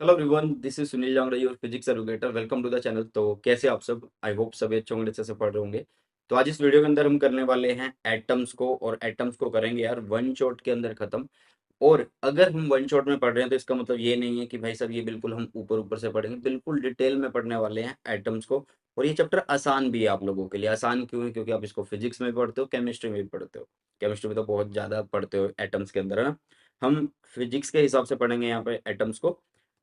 Hello everyone, this is Sunil Jangra, your physics educator. Welcome to the channel. तो कैसे आप सब? आई होप सभी अच्छे होंगे, अच्छे से पढ़ रहे होंगे। तो आज इस वीडियो के अंदर हम करने वाले हैं एटम्स को, और एटम्स को करेंगे यार वन शॉट के अंदर खत्म। और अगर हम वन शॉट में पढ़ रहे हैं तो इसका मतलब ये नहीं है कि भाई साहब ये बिल्कुल हम ऊपर ऊपर से पढ़ेंगे, बिल्कुल डिटेल में पढ़ने वाले हैं एटम्स को। और ये चैप्टर आसान भी है आप लोगों के लिए। आसान क्यों है? क्योंकि आप इसको फिजिक्स में भी पढ़ते हो, केमिस्ट्री में भी पढ़ते हो। केमिस्ट्री में तो बहुत ज्यादा पढ़ते हो एटम्स के अंदर, है ना। हम फिजिक्स के हिसाब से पढ़ेंगे यहाँ पे एटम्स को।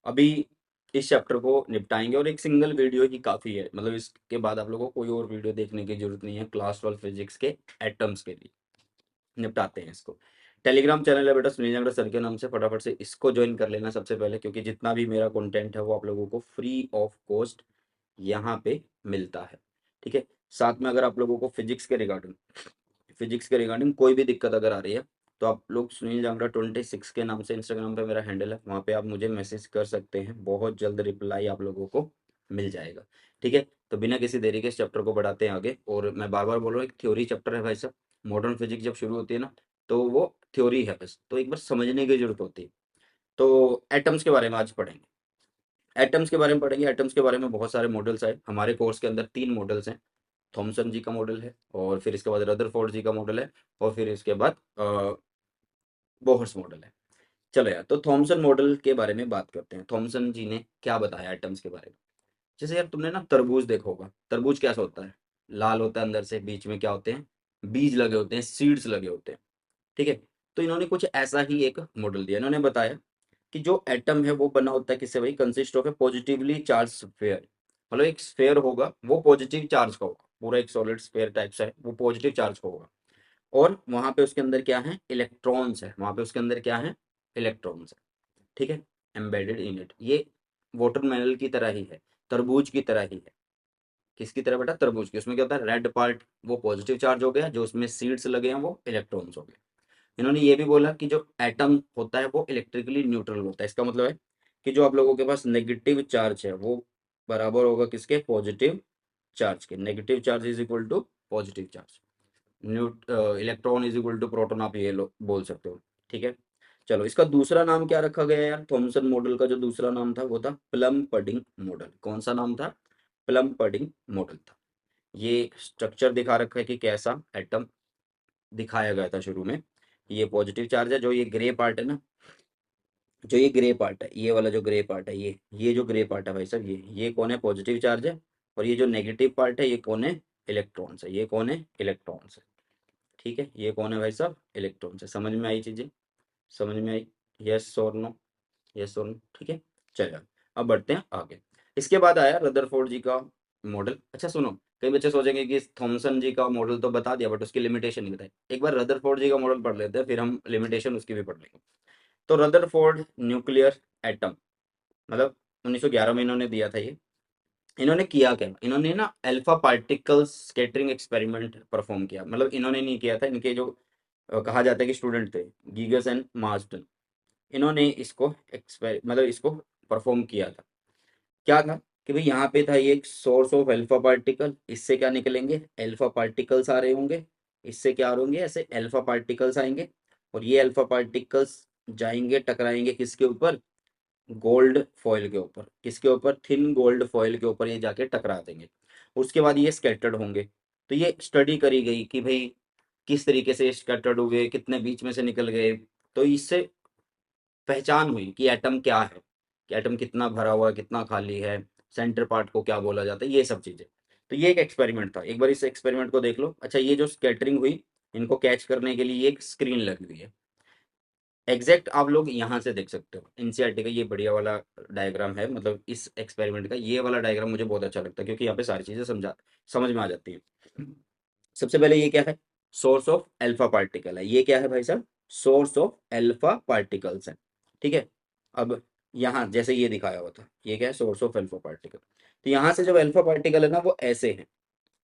अभी इस चैप्टर को निपटाएंगे, और एक सिंगल वीडियो ही काफी है। मतलब इसके बाद आप लोगों को कोई और वीडियो देखने की जरूरत नहीं है क्लास 12 फिजिक्स के एटम्स के लिए। निपटाते हैं इसको। टेलीग्राम चैनल है बेटा सुनील जांगड़ा सर के नाम से, फटाफट से इसको ज्वाइन कर लेना सबसे पहले, क्योंकि जितना भी मेरा कंटेंट है वो आप लोगों को फ्री ऑफ कॉस्ट यहाँ पे मिलता है। ठीक है। साथ में अगर आप लोगों को फिजिक्स के रिगार्डिंग कोई भी दिक्कत अगर आ रही है, तो आप लोग सुनील जांगड़ा 26 के नाम से इंस्टाग्राम पे मेरा हैंडल है, वहाँ पे आप मुझे मैसेज कर सकते हैं। बहुत जल्द रिप्लाई आप लोगों को मिल जाएगा। ठीक है। तो बिना किसी देरी के इस चैप्टर को बढ़ाते हैं आगे। और मैं बार बार बोल रहा हूँ, एक थ्योरी चैप्टर है भाई साहब। मॉडर्न फिजिक्स जब शुरू होती है ना, तो वो थ्योरी है बस, तो एक बार समझने की जरूरत होती है। तो एटम्स के बारे में आज पढ़ेंगे। एटम्स के बारे में बहुत सारे मॉडल्स है हमारे कोर्स के अंदर। 3 मॉडल्स हैं। थॉमसन जी का मॉडल है, और फिर इसके बाद रदरफोर्ड जी का मॉडल है, और फिर इसके बाद बोहर्स मॉडल है। चलो यार, तो थॉमसन मॉडल के बारे में बात करते हैं। थॉमसन जी ने क्या बताया एटम्स के बारे में। जैसे यार तुमने ना तरबूज देखा होगा। तरबूज कैसा होता है? लाल होता है अंदर से, बीच में क्या होते हैं? बीज लगे होते हैं, सीड्स लगे होते हैं। ठीक है। तो इन्होंने कुछ ऐसा ही एक मॉडल दिया। इन्होंने बताया कि जो एटम है वो बना होता है किससे भाई? Consist of A positively charge sphere. मतलब एक स्फीयर होगा, वो पॉजिटिव चार्ज का होगा। पूरा एक सॉलिड स्फीयर टाइप सा है, वो पॉजिटिव चार्ज का होगा। और वहां पे उसके अंदर क्या है? इलेक्ट्रॉन्स है। वहां पे उसके अंदर क्या है? इलेक्ट्रॉन्स है। ठीक है। Embedded in it. ये वाटरमेलन की तरह ही है, तरबूज की तरह ही है। किसकी तरह बेटा? तरबूज की। उसमें क्या होता है? रेड पार्ट वो पॉजिटिव चार्ज हो गया, जो उसमें सीड्स लगे हैं वो इलेक्ट्रॉन्स हो गए। इन्होंने ये भी बोला कि जो एटम होता है वो इलेक्ट्रिकली न्यूट्रल होता है। इसका मतलब है कि जो आप लोगों के पास नेगेटिव चार्ज है वो बराबर होगा किसके? पॉजिटिव चार्ज के। Negative charge is equal to positive charge. न्यूट electron is equal to proton, आप ये बोल सकते हो। ठीक है। चलो, इसका दूसरा नाम क्या रखा गया यार? थॉमसन मॉडल का जो दूसरा नाम था वो था प्लम पडिंग मॉडल। कौन सा नाम था? प्लम पडिंग मॉडल था। ये स्ट्रक्चर दिखा रखा है कि कैसा एटम दिखाया गया था शुरू में। ये पॉजिटिव चार्ज है। जो ये ग्रे पार्ट है ना, जो ये ग्रे पार्ट है, ये वाला जो ग्रे पार्ट है, ये जो ग्रे पार्ट है भाई साहब, ये कौन है? पॉजिटिव चार्ज है। और ये जो नेगेटिव पार्ट है, ये कौन है? इलेक्ट्रॉन्स है। ये कौन है? इलेक्ट्रॉन्स है। ठीक है। ये कौन है भाई साहब? इलेक्ट्रॉन्स है। समझ में आई चीजें? समझ में आई? यस और नो? यस और नो? ठीक है। चलो, अब बढ़ते हैं आगे। इसके बाद आया रदरफोर्ड जी का मॉडल। अच्छा सुनो, कई बच्चे सोचेंगे कि थॉमसन जी का मॉडल तो बता दिया, बट उसकी लिमिटेशन नहीं बताई। एक बार रदरफोर्ड जी का मॉडल पढ़ लेते हैं, फिर हम लिमिटेशन उसकी भी पढ़ लेंगे। तो रदरफोर्ड न्यूक्लियर एटम, मतलब 1911 में इन्होंने दिया था ये। इन्होंने किया क्या? इन्होंने ना alpha particle scattering experiment perform किया। मतलब इन्होंने नहीं किया था, इनके जो कहा जाता है कि स्टूडेंट थे, गीगस एंड मार्स्टन, इन्होंने इसको मतलब इसको परफॉर्म किया था। क्या था कि भाई यहाँ पे था ये एक सोर्स ऑफ अल्फा पार्टिकल। इससे क्या निकलेंगे? अल्फा पार्टिकल्स आ रहे होंगे। इससे क्या होंगे? ऐसे अल्फा पार्टिकल्स आएंगे। और ये अल्फा पार्टिकल्स जाएंगे, टकराएंगे किसके ऊपर? गोल्ड फॉइल के ऊपर। किसके ऊपर? थिन गोल्ड फॉइल के ऊपर ये जाके टकरा देंगे। उसके बाद ये स्कैटर्ड होंगे। तो ये स्टडी करी गई कि भाई किस तरीके से स्कैटर्ड हुए, कितने बीच में से निकल गए। तो इससे पहचान हुई कि एटम क्या है, कि एटम कितना भरा हुआ है, कितना खाली है, सेंटर पार्ट को क्या बोला जाता है, ये सब चीजें। तो ये एक एक्सपेरिमेंट था। एक बार इस एक्सपेरिमेंट को देख लो। अच्छा, ये जो स्कैटरिंग हुई, इनको कैच करने के लिए एक स्क्रीन लगी हुई है। एग्जैक्ट आप लोग यहाँ से देख सकते हो। एनसीईआरटी का ये बढ़िया वाला डायग्राम है। मतलब इस एक्सपेरिमेंट का ये वाला डायग्राम मुझे बहुत अच्छा लगता है, क्योंकि यहाँ पे सारी चीजें समझ में आ जाती है। सबसे पहले ये क्या है? सोर्स ऑफ अल्फा पार्टिकल है। ये क्या है भाई साहब? सोर्स ऑफ अल्फा पार्टिकल्स है। ठीक है। अब यहाँ जैसे ये दिखाया हुआ था, ये क्या है? Source of alpha particle. तो यहाँ से जब अल्फा पार्टिकल है ना, वो ऐसे है,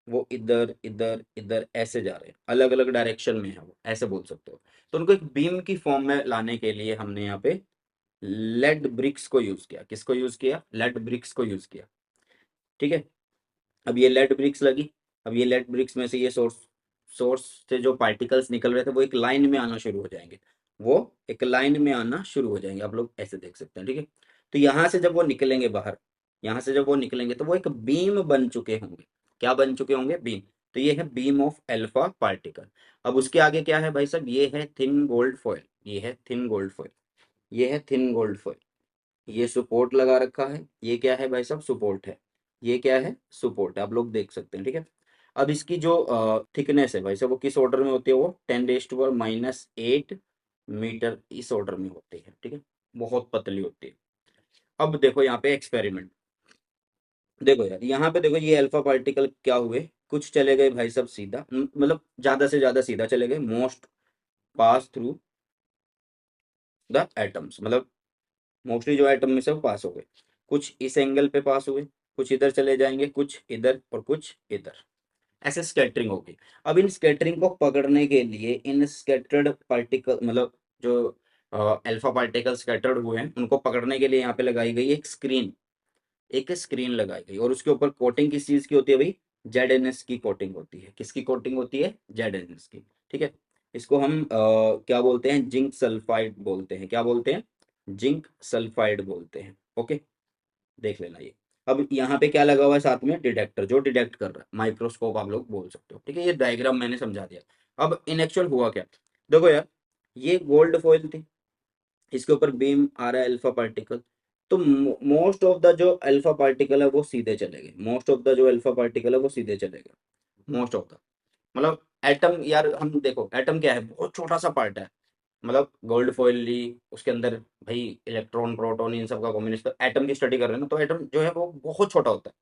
वो इधर इधर इधर ऐसे जा रहे हैं, अलग अलग डायरेक्शन में है वो, ऐसे बोल सकते हो। तो उनको एक बीम की फॉर्म में लाने के लिए हमने यहाँ पे लेड ब्रिक्स को यूज किया। किसको यूज किया? लेड ब्रिक्स को यूज किया। ठीक है। अब ये लेड ब्रिक्स लगी। अब ये लेड ब्रिक्स में से ये सोर्स से जो पार्टिकल्स निकल रहे थे वो एक लाइन में आना शुरू हो जाएंगे। वो एक लाइन में आना शुरू हो जाएंगे, आप लोग ऐसे देख सकते हैं। ठीक है। तो यहाँ से जब वो निकलेंगे बाहर, यहाँ से जब वो निकलेंगे तो वो एक बीम बन चुके होंगे। क्या बन चुके होंगे? बीम। तो ये है बीम ऑफ अल्फा पार्टिकल। अब उसके आगे क्या है भाई साहब? ये है थिन गोल्ड फॉइल, ये है थिन गोल्ड फॉइल, ये है थिन गोल्ड फॉइल। ये सपोर्ट लगा रखा है, ये क्या है भाई साहब? सपोर्ट है। ये क्या है? सपोर्ट है, आप लोग देख सकते हैं, ठीक है। अब इसकी जो थिकनेस है भाई साहब, वो किस ऑर्डर में होती है? वो 10⁻⁻8 मीटर इस ऑर्डर में होती है, ठीक है। बहुत पतली होती है। अब देखो यहाँ पे एक्सपेरिमेंट, देखो यार यहाँ पे देखो, ये अल्फा पार्टिकल क्या हुए, कुछ चले गए भाई साहब सीधा, मतलब ज्यादा से ज्यादा सीधा चले गए, most pass through the atoms, मतलब मोस्टली जो एटम में से वो पास हो गए। कुछ इस एंगल पे पास हुए, कुछ इधर चले जाएंगे, कुछ इधर और कुछ इधर, ऐसे स्कैटरिंग होगी। अब इन स्कैटरिंग को पकड़ने के लिए इन स्कैटर्ड पार्टिकल, मतलब जो अल्फा पार्टिकल स्कैटर्ड हुए हैं, उनको पकड़ने के लिए यहाँ पे लगाई गई एक स्क्रीन, एक स्क्रीन लगाई गई, और उसके ऊपर कोटिंग किस चीज की होती है भाई? जेड की कोटिंग होती है। किसकी कोटिंग होती है? जेड की, ठीक है। इसको हम क्या बोलते हैं? जिंक सल्फाइड बोलते हैं। क्या बोलते हैं? जिंक सल्फाइड बोलते हैं, ओके। देख लेना ये। अब यहाँ पे क्या लगा हुआ है साथ में? डिटेक्टर, जो डिटेक्ट कर रहा है, माइक्रोस्कोप आप लोग बोल सकते हो, ठीक है। ये डायग्राम मैंने समझा दिया। अब इन एक्चुअल हुआ क्या? देखो यार, ये गोल्ड फॉइल थी, इसके ऊपर बीम आ रहा है अल्फा पार्टिकल, तो मोस्ट ऑफ द जो अल्फा पार्टिकल है वो सीधे चले गए, मोस्ट ऑफ द जो अल्फा पार्टिकल है वो सीधे चले गए, मोस्ट ऑफ द, मतलब एटम यार, हम देखो एटम क्या है? बहुत छोटा सा पार्ट है, मतलब गोल्ड फॉइल ली, उसके अंदर भाई इलेक्ट्रॉन प्रोटॉन इन सब का कॉम्बिनेशन, तो एटम की स्टडी कर रहे हैं ना, तो एटम जो है वो बहुत छोटा होता है।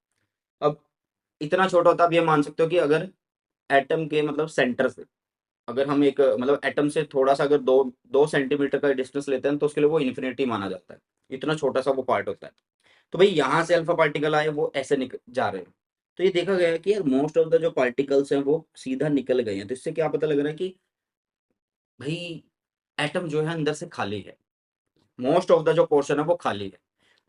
अब इतना छोटा होता है, अब ये मान सकते हो कि अगर एटम के मतलब सेंटर से, अगर हम एक मतलब एटम से थोड़ा सा अगर 2 2 सेंटीमीटर का डिस्टेंस लेते हैं, तो उसके लिए वो इन्फिनिटी माना जाता है। इतना छोटा सा वो पार्ट होता है। तो भाई यहाँ से अल्फा पार्टिकल आए, वो ऐसे निकल जा रहे हैं, तो ये देखा गया है कि यार मोस्ट ऑफ द जो पार्टिकल्स हैं वो सीधा निकल गए हैं। तो इससे क्या पता लग रहा है कि भाई एटम जो है अंदर से खाली है, मोस्ट ऑफ द जो पोर्शन है वो खाली है।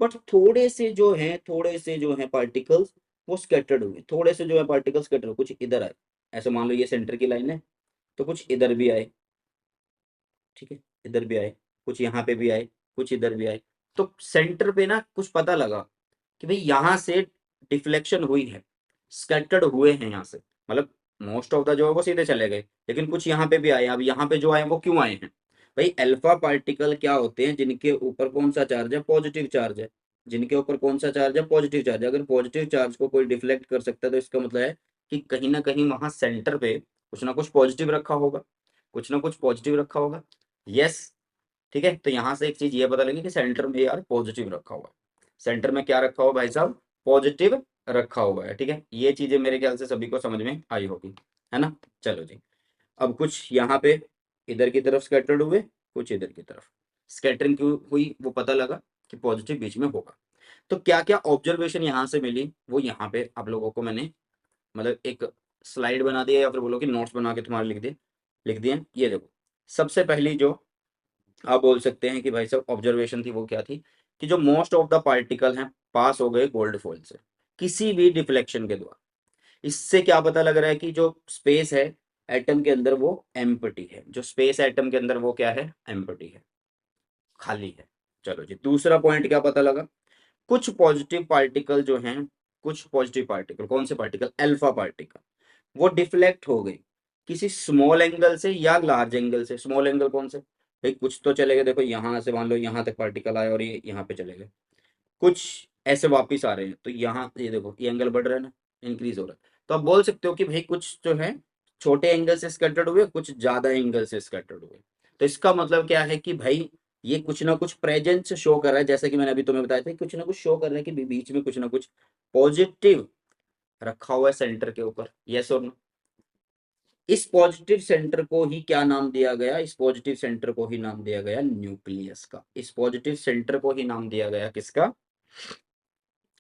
बट थोड़े से जो है, थोड़े से जो है पार्टिकल्स वो स्कैटर्ड हुए, थोड़े से जो है पार्टिकल्स स्कैटर्ड, कुछ इधर आए, ऐसे मान लो ये सेंटर की लाइन है, तो कुछ इधर भी आए, ठीक है, इधर भी आए, कुछ यहाँ पे भी आए, कुछ इधर भी आए। तो सेंटर पे ना कुछ पता लगा कि भाई यहाँ से डिफ्लेक्शन हुई है, स्कैटर्ड हुए हैं यहाँ से, मतलब मोस्ट ऑफ द जो है वो सीधे चले गए, लेकिन कुछ यहाँ पे भी आए। अब यहाँ पे जो आए वो क्यों आए हैं भाई? अल्फा पार्टिकल क्या होते हैं? जिनके ऊपर कौन सा चार्ज है? पॉजिटिव चार्ज है। जिनके ऊपर कौन सा चार्ज है? पॉजिटिव चार्ज है। अगर पॉजिटिव चार्ज को कोई डिफ्लेक्ट कर सकता है, तो इसका मतलब है कि कहीं ना कहीं वहां सेंटर पे कुछ ना कुछ पॉजिटिव रखा होगा, कुछ ना कुछ पॉजिटिव रखा होगा। यस, ठीक है। तो यहाँ से एक चीज ये पता लगी कि सेंटर में यार पॉजिटिव रखा हुआ है। सेंटर में क्या रखा हुआ भाई साहब? पॉजिटिव रखा हुआ है, ठीक है। ये चीजें मेरे ख्याल से सभी को समझ में आई होगी, है ना। चलो जी, अब कुछ यहाँ पे इधर की तरफ स्कैटर्ड हुए, कुछ इधर की तरफ। स्कैटरिंग क्यों हुई वो पता लगा कि पॉजिटिव बीच में होगा। तो क्या क्या ऑब्जर्वेशन यहाँ से मिली, वो यहाँ पे आप लोगों को मैंने मतलब एक स्लाइड बना दिया, या फिर बोलो कि नोट्स बना के तुम्हारे लिख दिए। ये देखो, सबसे पहली जो आप बोल सकते हैं कि भाई साहब ऑब्जर्वेशन थी, वो क्या थी? कि जो मोस्ट ऑफ द पार्टिकल हैं पास हो गए गोल्ड फॉइल से, किसी भी डिफ्लेक्शन के द्वारा। इससे क्या पता लग रहा है कि जो स्पेस है एटम के अंदर वो एम्प्टी है, जो स्पेस एटम के अंदर वो क्या है? एम्प्टी है, खाली है। चलो जी, दूसरा पॉइंट क्या पता लगा? कुछ पॉजिटिव पार्टिकल जो हैं, कुछ पॉजिटिव पार्टिकल, कौन से पार्टिकल? अल्फा पार्टिकल, वो डिफ्लेक्ट हो गई किसी स्मॉल एंगल से या लार्ज एंगल से। स्मॉल एंगल कौन से भाई? कुछ तो चले गए, देखो यहाँ से मान लो यहाँ तक पार्टिकल आए और ये यहाँ पे चले गए, कुछ ऐसे वापिस आ रहे हैं, तो यहाँ ये देखो ये एंगल बढ़ रहा है ना, इंक्रीज हो रहा है। तो आप बोल सकते हो कि भाई कुछ जो है छोटे एंगल से स्कैटर्ड हुए, कुछ ज्यादा एंगल से स्कैटर्ड हुए। तो इसका मतलब क्या है कि भाई ये कुछ ना कुछ प्रेजेंस शो कर रहा है, जैसे कि मैंने अभी तुम्हें बताया था, कुछ ना कुछ शो कर रहा है कि बीच में कुछ ना कुछ पॉजिटिव रखा हुआ है सेंटर के ऊपर। यस और नो? इस पॉजिटिव सेंटर को ही क्या नाम दिया गया? इस पॉजिटिव सेंटर को ही नाम दिया गया न्यूक्लियस का। इस पॉजिटिव सेंटर को ही नाम दिया गया किसका?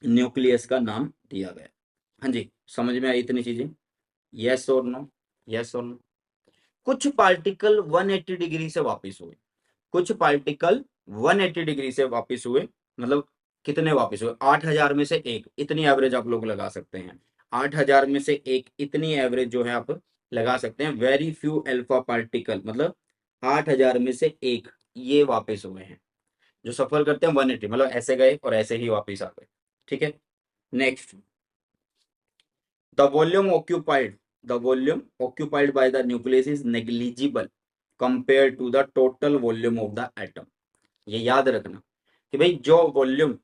न्यूक्लियस का नाम दिया गया। हाँ जी, समझ में आई इतनी चीजें? यस और नो? यस और नो? कुछ पार्टिकल 180 डिग्री से वापस हुए, कुछ पार्टिकल 180 डिग्री से वापस हुए, मतलब कितने वापस हुए? 8000 में से एक, इतनी एवरेज आप लोग लगा सकते हैं। 8000 में से एक, इतनी एवरेज जो है आप लगा सकते हैं। वेरी फ्यू अल्फा पार्टिकल, मतलब 8000 में से एक ये वापस हुए हैं। जो सफर करते हैं 180, मतलब ऐसे गए और ऐसे ही वापस आ गए, ठीक है। Next, the volume occupied, the volume occupied by the nucleus is negligible compare to the total volume of the atom. ये याद रखना कि भाई जो वॉल्यूम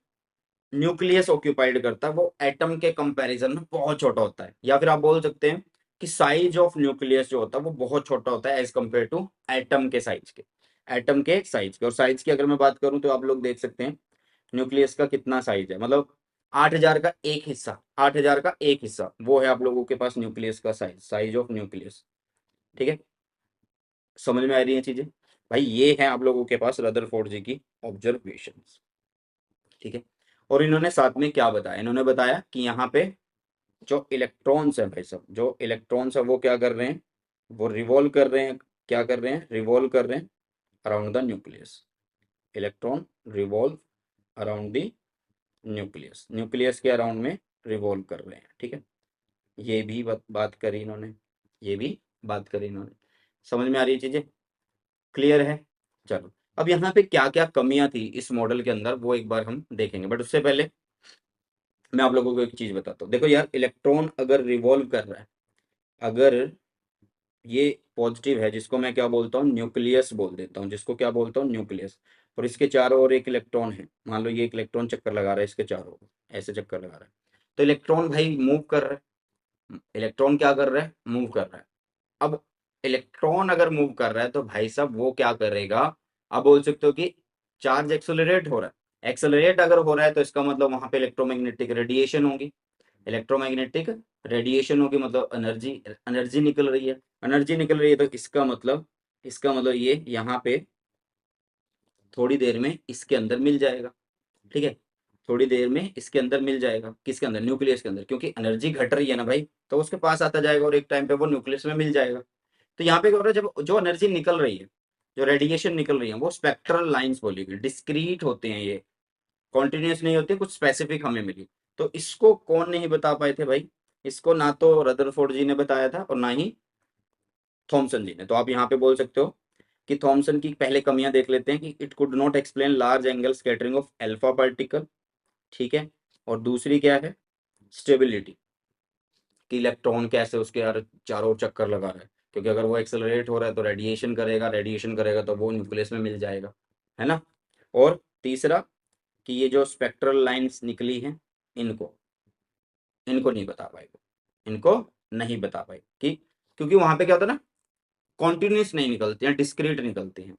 न्यूक्लियस ऑक्यूपाइड करता है वो एटम के कंपैरिजन में बहुत छोटा होता है, या फिर आप बोल सकते हैं कि साइज ऑफ न्यूक्लियस जो होता है वो बहुत छोटा होता है एज कंपेयर टू एटम के साइज के, एटम के साइज के। और साइज की अगर मैं बात करूं तो आप लोग देख सकते हैं न्यूक्लियस का कितना साइज है, मतलब 8,000 का एक हिस्सा, 8,000 का एक हिस्सा वो है आप लोगों के पास न्यूक्लियस का साइज, साइज ऑफ न्यूक्लियस, ठीक है। समझ में आ रही है चीजें भाई, ये है आप लोगों के पास रदरफोर्ड जी की ऑब्जर्वेशन, ठीक है। और इन्होंने साथ में क्या बताया, इन्होंने बताया कि यहाँ पे जो इलेक्ट्रॉन्स हैं भाई सब, जो इलेक्ट्रॉन्स है वो क्या कर रहे हैं, वो रिवॉल्व कर रहे हैं, क्या कर रहे हैं, रिवॉल्व कर रहे हैं around the nucleus. Electron revolve around the nucleus, nucleus के अराउंड में रिवॉल्व कर रहे हैं, ठीक है। ये भी बात करी इन्होंने, ये भी बात करी इन्होंने। समझ में आ रही है चीजें, क्लियर है। चलो, अब यहाँ पे क्या क्या कमियां थी इस मॉडल के अंदर वो एक बार हम देखेंगे, बट उससे पहले मैं आप लोगों को एक चीज बताता हूँ। देखो यार, इलेक्ट्रॉन अगर रिवॉल्व कर रहा है, अगर ये पॉजिटिव है, जिसको मैं क्या बोलता हूँ, न्यूक्लियस बोल देता हूँ, जिसको क्या बोलता हूँ, न्यूक्लियस, और इसके चारों ओर एक इलेक्ट्रॉन है, मान लो ये एक इलेक्ट्रॉन चक्कर लगा रहा है इसके चारों ओर, ऐसे चक्कर लगा रहा है, तो इलेक्ट्रॉन भाई मूव कर रहा है, इलेक्ट्रॉन क्या कर रहा है, मूव कर रहा है। अब इलेक्ट्रॉन अगर मूव कर रहा है तो भाई साहब वो क्या करेगा, आप बोल सकते हो कि चार्ज एक्सेलरेट हो रहा है, एक्सेलरेट अगर हो रहा है तो इसका मतलब वहां पे इलेक्ट्रोमैग्नेटिक रेडिएशन होगी, इलेक्ट्रोमैग्नेटिक रेडिएशन होगी, मतलब एनर्जी, एनर्जी निकल रही है, एनर्जी निकल रही है, तो इसका मतलब ये यहाँ पे थोड़ी देर में इसके अंदर मिल जाएगा, ठीक है। थोड़ी देर में इसके अंदर मिल जाएगा, किसके अंदर, न्यूक्लियस के अंदर, क्योंकि एनर्जी घट रही है ना भाई, तो उसके पास आता जाएगा और एक टाइम पे वो न्यूक्लियस में मिल जाएगा। तो यहाँ पे क्या हो रहा है, जब जो एनर्जी निकल रही है, जो रेडिएशन निकल रही है, वो स्पेक्ट्रल लाइंस बोली गई, डिस्क्रीट होते हैं ये, कॉन्टिन्यूस नहीं होती, कुछ स्पेसिफिक हमें मिली। तो इसको कौन नहीं बता पाए थे भाई, इसको ना तो रदरफोर्ड जी ने बताया था और ना ही थॉमसन जी ने। तो आप यहाँ पे बोल सकते हो कि थॉमसन की पहले कमियां देख लेते हैं कि it could not explain large angle scattering of alpha particle, ठीक है। और दूसरी क्या है, स्टेबिलिटी, कि इलेक्ट्रॉन कैसे उसके यार चारों ओर चक्कर लगा रहा है, क्योंकि अगर वो एक्सेलरेट हो रहा है तो रेडिएशन करेगा, रेडिएशन करेगा तो वो न्यूक्लियस में मिल जाएगा, है ना। और तीसरा कि ये जो स्पेक्ट्रल लाइंस निकली हैं, इनको इनको नहीं बता पाए, इनको नहीं बता पाए कि, क्योंकि वहां पे क्या होता है ना, कॉन्टिन्यूस नहीं निकलती हैं, डिस्क्रीट निकलती हैं।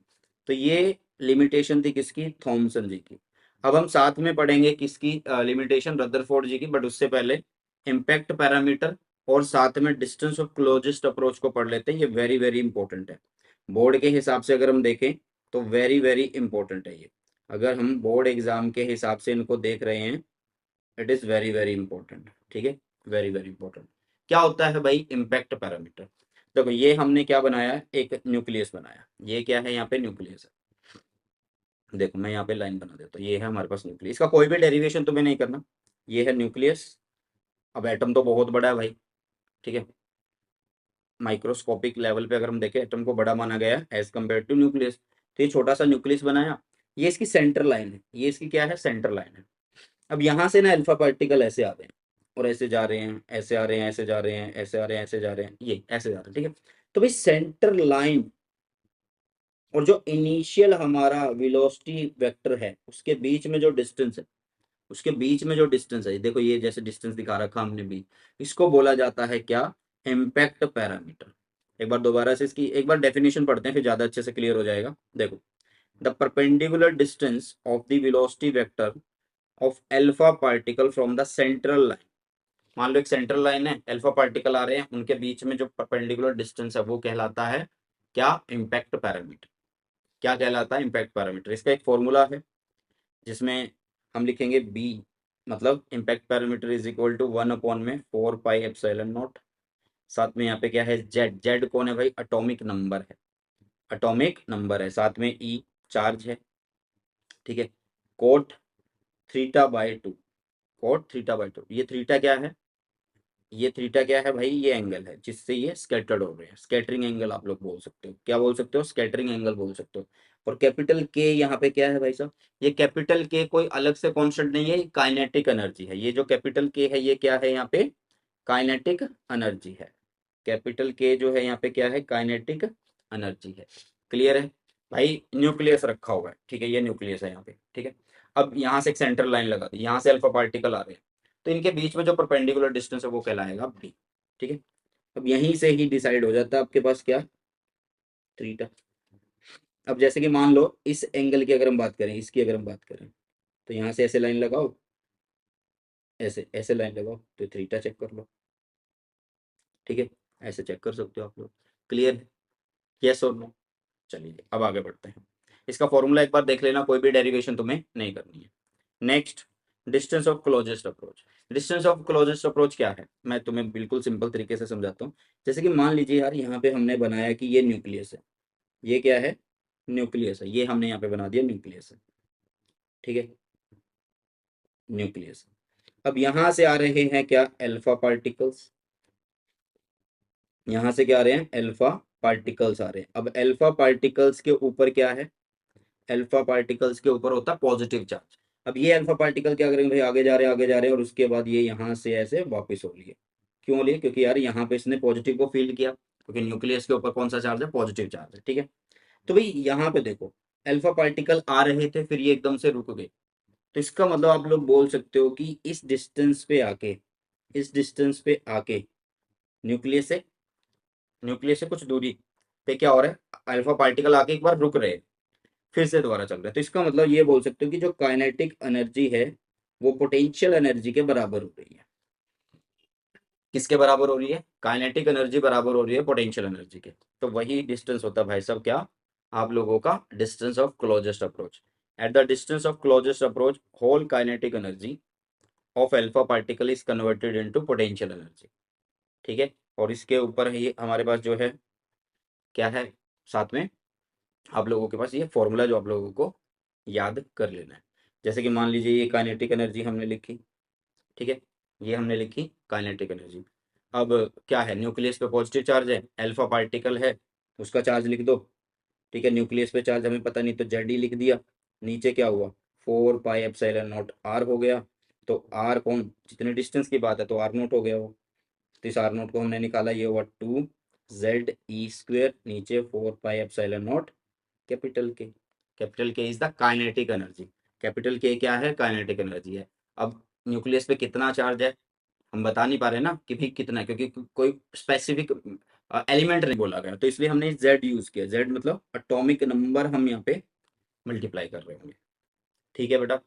तो ये लिमिटेशन थी किसकी, थॉमसन जी की। अब हम साथ में पढ़ेंगे किसकी लिमिटेशन, रदरफोर्ड जी की, बट उससे पहले इम्पैक्ट पैरामीटर और साथ में डिस्टेंस ऑफ क्लोजेस्ट अप्रोच को पढ़ लेते हैं, ये वेरी वेरी इंपॉर्टेंट है। बोर्ड के हिसाब से अगर हम देखें तो वेरी वेरी इंपॉर्टेंट है ये, अगर हम बोर्ड एग्जाम के हिसाब से इनको देख रहे हैं, it is very very important, ठीक है, वेरी वेरी इंपॉर्टेंट। क्या होता है भाई इम्पैक्ट पैरामीटर, देखो ये हमने क्या बनाया, एक न्यूक्लियस बनाया, ये क्या है, यहाँ पे न्यूक्लियस है, देखो मैं यहाँ पे लाइन बना देता हूँ, ये है हमारे पास न्यूक्लियस, इसका कोई भी डेरिवेशन तुम्हें नहीं करना, ये है न्यूक्लियस। अब एटम तो बहुत बड़ा है भाई, ठीक है, माइक्रोस्कोपिक लेवल पे अगर हम देखें एटम को बड़ा माना गया है एज कम्पेयर टू न्यूक्लियस। तो ये छोटा सा न्यूक्लियस बनाया, ये इसकी सेंटर लाइन है, ये इसकी क्या है, सेंटर लाइन है। अब यहाँ से ना अल्फा पार्टिकल ऐसे आ रहे हैं और ऐसे जा रहे हैं, ऐसे आ रहे हैं, ऐसे जा रहे हैं, ऐसे आ रहे हैं, ऐसे जा रहे हैं, ये ऐसे जा रहे हैं, ठीक है। तो भाई सेंटर लाइन और जो इनिशियल हमारा वेलोसिटी वेक्टर है उसके बीच में जो डिस्टेंस है, उसके बीच में जो डिस्टेंस है, देखो ये जैसे डिस्टेंस दिखा रखा हमने भी, इसको बोला जाता है क्या, इम्पैक्ट पैरामीटर। एक बार दोबारा से इसकी एक बार डेफिनेशन पढ़ते हैं फिर ज्यादा अच्छे से क्लियर हो जाएगा। देखो, the perpendicular distance of the velocity vector of alpha particle from the central line, मान लो एक सेंट्रल लाइन है, अल्फा पार्टिकल आ रहे हैं, उनके बीच में जो परपेंडिकुलर डिस्टेंस है वो कहलाता है क्या, इम्पैक्ट पैरामीटर। क्या कहलाता है, इम्पैक्ट पैरामीटर। इसका एक फॉर्मूला है जिसमें हम लिखेंगे बी, मतलब impact parameter is equal to 1/4 pi epsilon naught. साथ में यहाँ पे क्या है, जेड, जेड कौन है भाई, एटॉमिक नंबर है, एटॉमिक नंबर है, साथ में ई चार्ज है, ठीक है। Cot theta by two, cot theta by two, ये थीटा क्या है, ये थीटा क्या है भाई, ये एंगल है जिससे ये स्कैटर्ड हो रहे हैं, स्कैटरिंग एंगल आप लोग बोल सकते हो, क्या बोल सकते हो, स्कैटरिंग एंगल बोल सकते हो। और कैपिटल के यहाँ पे क्या है भाई साहब, ये कैपिटल के कोई अलग से कॉन्स्टेंट नहीं है, काइनेटिक एनर्जी है। ये जो कैपिटल के है ये क्या है यहाँ पे, काइनेटिक एनर्जी है। कैपिटल के जो है यहाँ पे क्या है, काइनेटिक एनर्जी है। क्लियर है भाई, न्यूक्लियस रखा हुआ है, ठीक है, ये न्यूक्लियस है यहाँ पे, ठीक है। अब यहाँ से एक सेंट्रल लाइन लगा दी, यहाँ से अल्फा पार्टिकल आ रहे हैं, तो इनके बीच में जो परपेंडिकुलर डिस्टेंस है वो कहलाएगा बी, ठीक है। अब यहीं से ही डिसाइड हो जाता है आपके पास क्या, थीटा। अब जैसे कि मान लो इस एंगल की अगर हम बात करें, इसकी अगर हम बात करें, तो यहाँ से ऐसे लाइन लगाओ, ऐसे ऐसे लाइन लगाओ तो थीटा चेक कर लो, ठीक है, ऐसे चेक कर सकते हो आप लोग। क्लियर, यस और नो। चलिए अब आगे बढ़ते हैं। इसका फॉर्मूला एक बार देख लेना, कोई भी डेरिवेशन तुम्हें नहीं करनी है। Next, distance of closest approach. Distance of closest approach क्या है, मैं तुम्हें बिल्कुल सिंपल तरीके से समझाता हूँ। जैसे कि मान लीजिए यार, यहाँ पे हमने बनाया कि ये न्यूक्लियस है, ये क्या है, न्यूक्लियस है, ये हमने यहाँ पे बना दिया न्यूक्लियस है, ठीक है, न्यूक्लियस। अब यहाँ से आ रहे हैं क्या, अल्फा पार्टिकल्स, यहाँ से क्या आ रहे हैं, अल्फा पार्टिकल्स आ रहे हैं। अब अल्फा पार्टिकल्स के ऊपर क्या है, अल्फा पार्टिकल्स के ऊपर होता है पॉजिटिव चार्ज। अब ये अल्फा पार्टिकल क्या करेंगे भाई, आगे जा रहे हैं आगे जा रहे हैं, और उसके बाद ये यहाँ से ऐसे वापस हो लिए। क्यों लिए, क्योंकि यार यहाँ पे इसने पॉजिटिव को फील किया, क्योंकि न्यूक्लियस के ऊपर कौन सा चार्ज है, पॉजिटिव चार्ज है, ठीक है। तो भाई यहाँ पे देखो, अल्फा पार्टिकल आ रहे थे, फिर ये एकदम से रुक गए, तो इसका मतलब आप लोग बोल सकते हो कि इस डिस्टेंस पे आके, इस डिस्टेंस पे आके न्यूक्लियस से, न्यूक्लियस से कुछ दूरी पे क्या हो रहा है, अल्फा पार्टिकल आके एक बार रुक रहे हैं, फिर से दोबारा चल रहा है। तो इसका मतलब ये बोल सकते हो कि जो काइनेटिक एनर्जी है वो पोटेंशियल एनर्जी के बराबर हो रही है। किसके बराबर हो रही है, काइनेटिक एनर्जी बराबर हो रही है पोटेंशियल एनर्जी के। तो वही डिस्टेंस होता है भाई साहब क्या, आप लोगों का distance of closest approach. At the distance of closest approach, whole kinetic energy of alpha particle is converted into potential energy, ठीक है। और इसके ऊपर ही हमारे पास जो है क्या है, साथ में आप लोगों के पास ये फॉर्मूला जो आप लोगों को याद कर लेना है। जैसे कि मान लीजिए ये काइनेटिक एनर्जी हमने लिखी, ठीक है, ये हमने लिखी काइनेटिक एनर्जी। अब क्या है, न्यूक्लियस पे पॉजिटिव चार्ज है, अल्फा पार्टिकल है, उसका चार्ज लिख दो, ठीक है। न्यूक्लियस पे चार्ज हमें पता नहीं, तो जेड ही लिख दिया। नीचे क्या हुआ, 4 पाई एप्सिलॉन नॉट आर हो गया। तो आर कौन, जितने डिस्टेंस की बात है तो आर नोट हो गया वो। तो इस आर नोट को हमने निकाला, ये हुआ 2 ZE² नीचे 4 पाई एप्सिलॉन नॉट कैपिटल के। कैपिटल के is the kinetic energy, capital के क्या है, काइनेटिक एनर्जी है। अब न्यूक्लियस पे कितना चार्ज है हम बता नहीं पा रहे ना कि भी कितना है, क्योंकि कोई स्पेसिफिक एलिमेंट नहीं बोला गया, तो इसलिए हमने जेड यूज किया। जेड मतलब एटॉमिक नंबर हम यहाँ पे मल्टीप्लाई कर रहे होंगे, ठीक है बेटा,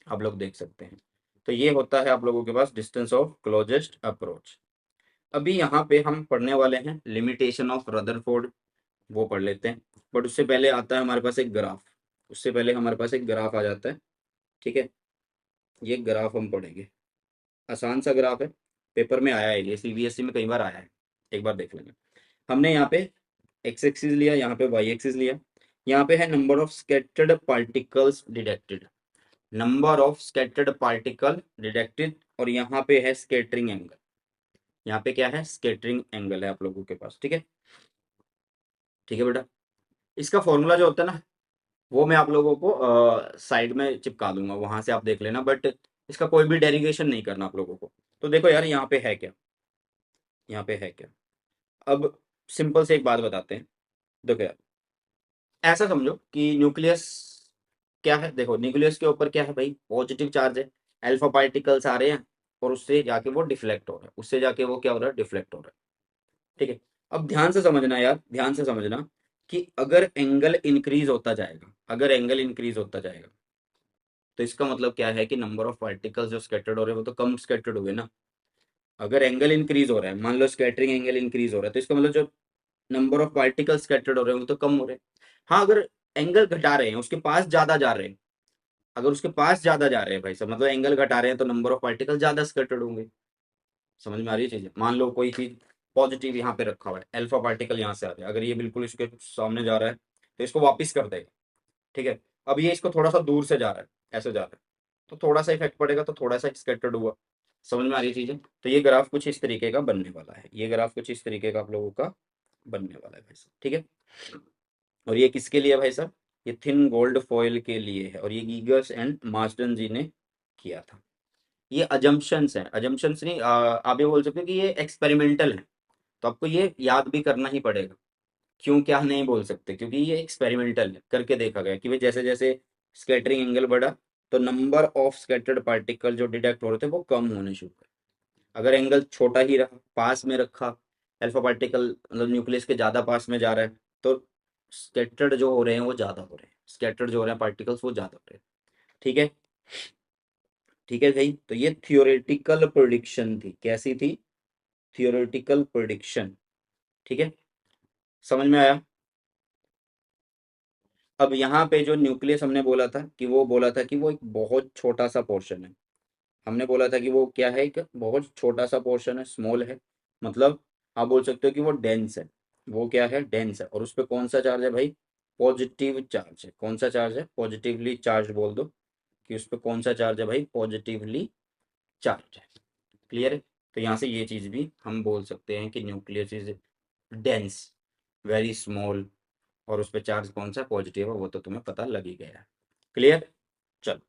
आप लोग देख सकते हैं। तो ये होता है आप लोगों के पास डिस्टेंस ऑफ क्लोजेस्ट अप्रोच। अभी यहाँ पे हम पढ़ने वाले हैं लिमिटेशन ऑफ रदरफोर्ड, वो पढ़ लेते हैं। बट उससे पहले आता है हमारे पास एक ग्राफ, उससे पहले हमारे पास एक ग्राफ आ जाता है, ठीक है। ये ग्राफ हम पढ़ेंगे, आसान सा ग्राफ है, पेपर में आया है, ये सीबीएसई में कई बार आया है, एक बार देख लेंगे। हमने यहाँ पे एक्स एक्सिस लिया, यहाँ पे वाई एक्सिस लिया। यहाँ पे है number of scattered particles detected, number of scattered particle detected, और यहाँ पे है स्कैटरिंग एंगल। यहाँ पे क्या है, स्कैटरिंग एंगल है आप लोगों के पास, ठीक है, ठीक है बेटा। इसका फॉर्मूला जो होता है ना, वो मैं आप लोगों को साइड में चिपका दूंगा, वहां से आप देख लेना, बट इसका कोई भी डेरिवेशन नहीं करना आप लोगों को। तो देखो यार, यहाँ पे है क्या, यहाँ पे है क्या। अब सिंपल से एक बात बताते हैं, देखो यार, ऐसा समझो कि न्यूक्लियस क्या है, देखो न्यूक्लियस के ऊपर क्या है भाई, पॉजिटिव चार्ज है, अल्फा पार्टिकल्स आ रहे हैं, और उससे जाके वो डिफ्लेक्ट हो रहा है, उससे जाके वो क्या हो रहा है, डिफ्लेक्ट हो रहा है, ठीक है। अब ध्यान से समझना यार, ध्यान से समझना कि अगर एंगल इंक्रीज होता जाएगा, अगर एंगल इंक्रीज होता जाएगा, तो इसका मतलब क्या है कि नंबर ऑफ पार्टिकल्स जो स्कैटर्ड हो रहे हैं वो तो कम स्कैटर्ड हुए ना। अगर एंगल इंक्रीज हो रहा है, मान लो स्कैटरिंग एंगल इंक्रीज हो रहा है, तो इसका मतलब जो नंबर ऑफ पार्टिकल स्कैटर्ड हो रहे हैं वो तो कम हो रहे हैं। हाँ, अगर एंगल घटा रहे हैं, उसके पास ज्यादा जा रहे हैं, अगर उसके पास ज्यादा जा रहे हैं भाई साहब, मतलब एंगल घटा रहे हैं, तो नंबर ऑफ पार्टिकल ज्यादा स्कैटर्ड होंगे। समझ में आ रही है चीजें, मान लो कोई चीज पॉजिटिव यहाँ पे रखा हुआ है, अल्फा पार्टिकल यहाँ से आ रहा है, अगर ये बिल्कुल इसके सामने जा रहा है तो इसको वापिस कर देगा, ठीक है। अब ये इसको थोड़ा सा दूर से जा रहा है, ऐसे जा रहा है, तो थोड़ा सा इफेक्ट पड़ेगा, तो थोड़ा सा स्कैटर्ड हुआ। समझ में आ रही है चीजें? तो ये ग्राफ कुछ इस तरीके का बनने वाला है, ये ग्राफ कुछ इस तरीके का आप लोगों का बनने वाला है भाई साहब, ठीक है। और ये किसके लिए है भाई साहब? ये थिन गोल्ड फॉइल के लिए है, और ये गीगर्स एंड मार्टन जी ने किया था। ये अजम्पशंस है, अजम्पशंस नहीं, आप ये बोल सकते हो कि ये एक्सपेरिमेंटल है। तो आपको ये याद भी करना ही पड़ेगा। क्यों क्या नहीं बोल सकते? क्योंकि ये एक्सपेरिमेंटल है, करके देखा गया कि भाई जैसे जैसे स्कैटरिंग एंगल बढ़ा तो नंबर ऑफ स्कैटर्ड पार्टिकल जो डिटेक्ट हो रहे थे वो कम होने शुरू हुए। अगर एंगल छोटा ही रहा, पास में रखा, अल्फा पार्टिकल मतलब न्यूक्लियस के ज्यादा पास में जा रहा है, तो स्कैटर्ड जो हो रहे हैं वो ज्यादा हो रहे हैं, स्कैटर्ड जो हो रहे हैं पार्टिकल्स वो ज्यादा हो रहे हैं। ठीक है, ठीक है भाई। तो ये थियोरेटिकल प्रेडिक्शन थी, कैसी थी? Theoretical prediction. ठीक है, समझ में आया? अब यहाँ पे जो न्यूक्लियस हमने बोला था कि वो बोला था कि वो एक बहुत छोटा सा पोर्शन है। हमने बोला था कि वो क्या है, एक बहुत छोटा सा पोर्शन है, स्मॉल है। मतलब आप बोल सकते हो कि वो डेंस है। वो क्या है? डेंस है। और उस पर कौन सा चार्ज है भाई? पॉजिटिव चार्ज है। कौन सा चार्ज है? पॉजिटिवली चार्ज बोल दो कि उस पर कौन सा चार्ज है भाई? पॉजिटिवली चार्ज है। क्लियर है? तो यहाँ से ये चीज भी हम बोल सकते हैं कि nucleus is dense, very small, और उस पर चार्ज कौन सा पॉजिटिव है वो तो तुम्हें पता लग ही गया है। क्लियर? चलो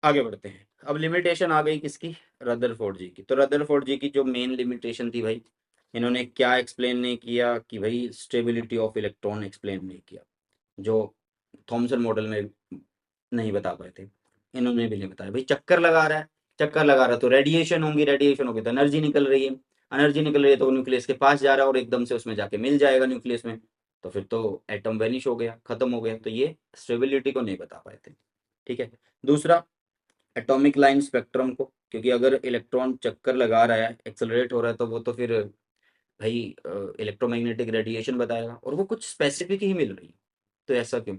आगे बढ़ते हैं। अब लिमिटेशन आ गई किसकी? रदरफोर्ड जी की। तो रदरफोर्ड जी की जो मेन लिमिटेशन थी भाई, इन्होंने क्या एक्सप्लेन नहीं किया कि भाई स्टेबिलिटी ऑफ इलेक्ट्रॉन एक्सप्लेन नहीं किया, जो थॉमसन मॉडल में नहीं बता पाए थे, इन्होंने भी नहीं बताया। भाई चक्कर लगा रहा है, चक्कर लगा रहा है तो रेडिएशन होंगी, रेडिएशन होगी तो एनर्जी निकल रही है, एनर्जी निकल रही है तो वो न्यूक्लियस के पास जा रहा है और एकदम से उसमें जाके मिल जाएगा न्यूक्लियस में, तो फिर तो एटम वेनिश हो गया, खत्म हो गया। तो ये स्टेबिलिटी को नहीं बता पाए थे। ठीक है। दूसरा, एटॉमिक लाइन स्पेक्ट्रम को, क्योंकि अगर इलेक्ट्रॉन चक्कर लगा रहा है, एक्सेलरेट हो रहा है, तो वो तो फिर भाई इलेक्ट्रोमैग्नेटिक रेडिएशन बताएगा, और वो कुछ स्पेसिफिक ही मिल रही है। तो ऐसा क्यों?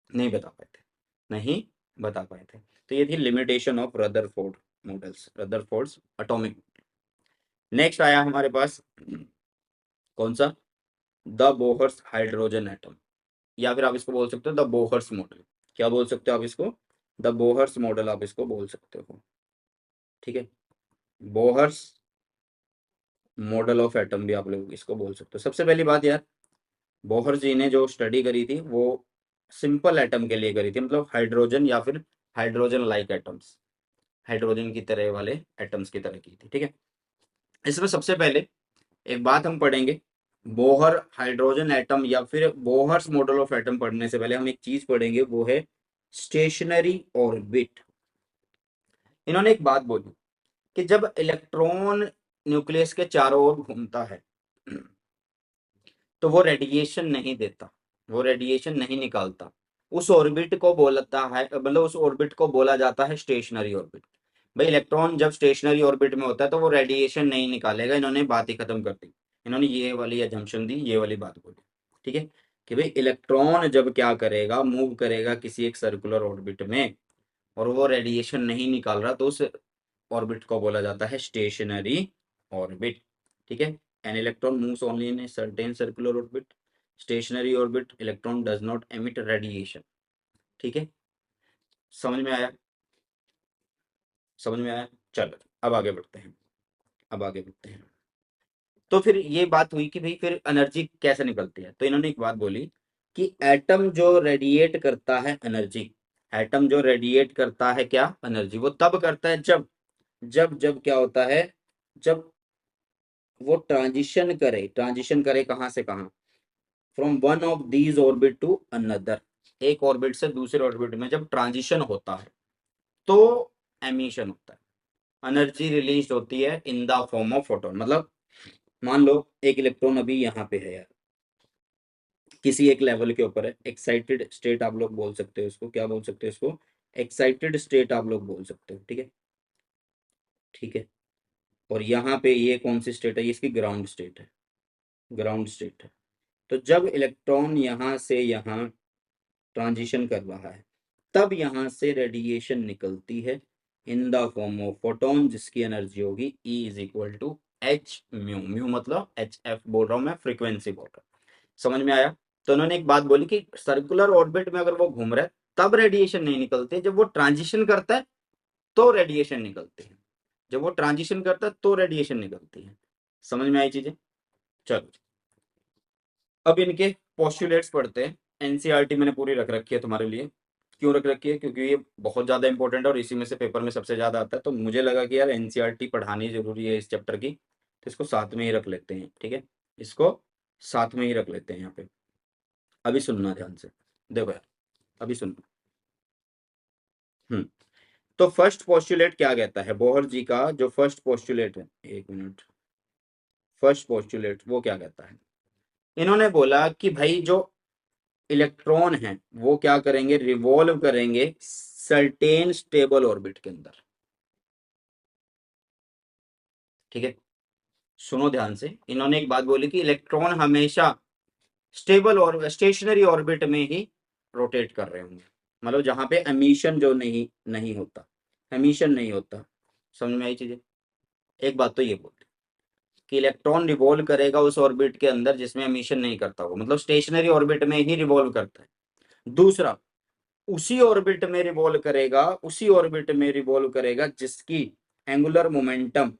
नहीं बता पाए थे, नहीं बता पाए थे। तो ये थी limitation of Rutherford models, Rutherford's atomic. Next आया हमारे पास कौन सा? द बोहर्स हाइड्रोजन एटम, या फिर आप इसको बोल सकते हो द बोहर्स मॉडल। क्या बोल सकते हो आप इसको? द बोहर्स मॉडल आप इसको बोल सकते हो। ठीक है, बोहर्स मॉडल ऑफ एटम भी आप लोग इसको बोल सकते हो। सबसे पहली बात यार, बोहर जी ने जो स्टडी करी थी वो सिंपल एटम के लिए करी थी, मतलब हाइड्रोजन या फिर हाइड्रोजन लाइक एटम्स, हाइड्रोजन की तरह वाले एटम्स की तरह की थी। ठीक है, इसमें सबसे पहले एक बात हम पढ़ेंगे, बोहर हाइड्रोजन एटम या फिर बोहर्स मॉडल ऑफ एटम पढ़ने से पहले हम एक चीज पढ़ेंगे, वो है स्टेशनरी ऑर्बिट। इन्होंने एक बात बोली कि जब इलेक्ट्रॉन न्यूक्लियस के चारों ओर घूमता है तो वो रेडिएशन नहीं देता, वो रेडिएशन नहीं निकालता। उस ऑर्बिट को बोलता है, मतलब उस ऑर्बिट को बोला जाता है स्टेशनरी ऑर्बिट। भाई इलेक्ट्रॉन जब स्टेशनरी ऑर्बिट में होता है तो वो रेडिएशन नहीं निकालेगा। इन्होंने बात ही खत्म कर दी, इन्होंने ये वाली एजम्पशन दी, ये वाली बात बोली। ठीक है, कि भाई इलेक्ट्रॉन जब क्या करेगा, मूव करेगा किसी एक सर्कुलर ऑर्बिट में, और वो रेडिएशन नहीं निकाल रहा, तो उस ऑर्बिट को बोला जाता है स्टेशनरी ऑर्बिट। ठीक है, an electron moves only in a certain circular orbit, stationery orbit, electron does not emit radiation. ठीक है, समझ में आया? समझ में आया? चलो अब आगे बढ़ते हैं, अब आगे बढ़ते हैं। तो फिर ये बात हुई कि भाई फिर एनर्जी कैसे निकलती है। तो इन्होंने एक बात बोली कि एटम जो रेडिएट करता है एनर्जी, एटम जो रेडिएट करता है क्या? एनर्जी, वो तब करता है जब जब जब क्या होता है, जब वो ट्रांजिशन करे, ट्रांजिशन करे कहाँ से कहाँ? From one of these orbit to another, एक ऑर्बिट से दूसरे ऑर्बिट में जब ट्रांजिशन होता है तो एमिशन होता है, एनर्जी रिलीज होती है in the form of photon. मतलब मान लो एक इलेक्ट्रॉन अभी यहाँ पे है यार, किसी एक लेवल के ऊपर है, एक्साइटेड स्टेट आप लोग बोल सकते हो इसको, क्या बोल सकते हो इसको? एक्साइटेड स्टेट आप लोग बोल सकते हो। ठीक है, ठीक है। और यहाँ पे ये कौन सी स्टेट है? ये इसकी ग्राउंड स्टेट है, ग्राउंड स्टेट है। तो जब इलेक्ट्रॉन यहाँ से यहाँ ट्रांजिशन कर रहा है तब यहाँ से रेडिएशन निकलती है in the form of photon, जिसकी एनर्जी होगी E is equal to h mu. Mu मतलब एच एफ बोल रहा हूँ मैं, फ्रीक्वेंसी बोल रहा हूँ। समझ में आया? तो उन्होंने एक बात बोली कि सर्कुलर ऑर्बिट में अगर वो घूम रहा है तब रेडिएशन नहीं निकलते, जब वो ट्रांजिशन करता है तो रेडिएशन निकलते हैं। जब वो ट्रांजिशन करता है तो रेडिएशन निकलती है। समझ में आई चीजें? चलो, अब इनके पोस्टुलेट्स पढ़ते हैं। एनसीईआरटी मैंने पूरी रख रखी है तुम्हारे लिए। क्यों रख रखी है? क्योंकि ये बहुत ज़्यादा इंपॉर्टेंट है और इसी में से पेपर में सबसे ज़्यादा आता है, तो मुझे लगा कि यार एनसीईआरटी पढ़ानी जरूरी है इस चैप्टर की, तो इसको साथ में ही रख लेते हैं। ठीक है, इसको साथ में ही रख लेते हैं यहाँ पे। अभी सुनना ध्यान से, देखो यार, अभी सुनना। हम्म तो फर्स्ट पोस्टुलेट क्या कहता है? बोहर जी का जो फर्स्ट पोस्टुलेट है, एक मिनट, फर्स्ट पोस्टुलेट वो क्या कहता है? इन्होंने बोला कि भाई जो इलेक्ट्रॉन हैं वो क्या करेंगे? रिवॉल्व करेंगे सर्टेन स्टेबल ऑर्बिट के अंदर। ठीक है, सुनो ध्यान से। इन्होंने एक बात बोली कि इलेक्ट्रॉन हमेशा स्टेबल और स्टेशनरी ऑर्बिट में ही रोटेट कर रहे होंगे, मतलब जहां पे एमिशन जो नहीं नहीं होता, एमिशन नहीं होता। समझ में आई चीजें? एक बात तो ये बोलते कि इलेक्ट्रॉन रिवॉल्व करेगा उस ऑर्बिट के अंदर जिसमें एमिशन नहीं करता हो, मतलब स्टेशनरी ऑर्बिट में ही रिवॉल्व करता है। दूसरा, उसी ऑर्बिट में रिवॉल्व करेगा, उसी ऑर्बिट में रिवॉल्व करेगा जिसकी एंगुलर मोमेंटम,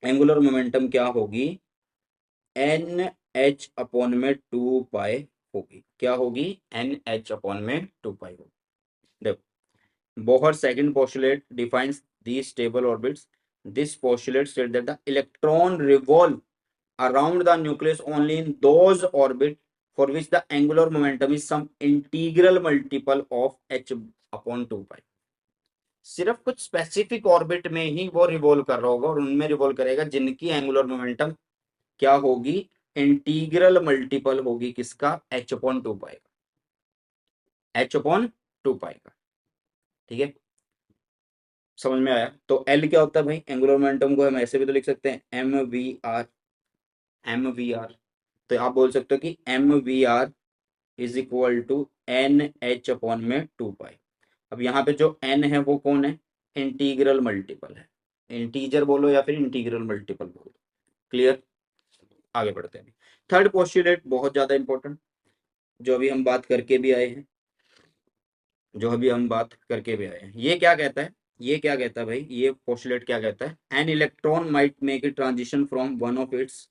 एंगुलर मोमेंटम क्या होगी? एन एच अपॉन में 2 पाई होगी। क्या होगी? एन एच अपॉन में 2 पाई होगी। देखो, Bohr second postulate defines these stable orbits. This postulate states that the electron revolve around the nucleus only in those orbits for which the angular momentum is some integral multiple of h upon 2 pi. सिर्फ कुछ specific orbit में ही वो revolve कर रहा होगा और उनमें revolve करेगा जिनकी एंगुलर मोमेंटम क्या होगी? इंटीग्रल मल्टीपल होगी किसका? h अपॉन 2 पाई का, h अपॉन 2 पाई का। ठीक है, समझ में आया? तो एल क्या होता है भाई? एंगुलर मोमेंटम को हम ऐसे भी तो लिख सकते हैं, m we r. M we r, तो आप बोल सकते हो कि m we are is equal to N H upon में 2 पाई। अब यहाँ पे जो एन है वो कौन है? इंटीग्रल मल्टीपल है। इंटीजर बोलो या फिर इंटीग्रल मल्टीपल बोलो। क्लियर? आगे बढ़ते हैं। थर्ड पोस्टुलेट बहुत ज्यादा इंपॉर्टेंट, जो अभी हम बात करके भी आए हैं, जो अभी हम बात करके भी आए हैं। ये क्या कहता है? ये क्या कहता है भाई? ये पोस्टुलेट क्या कहता है? An electron might make a transition from one of its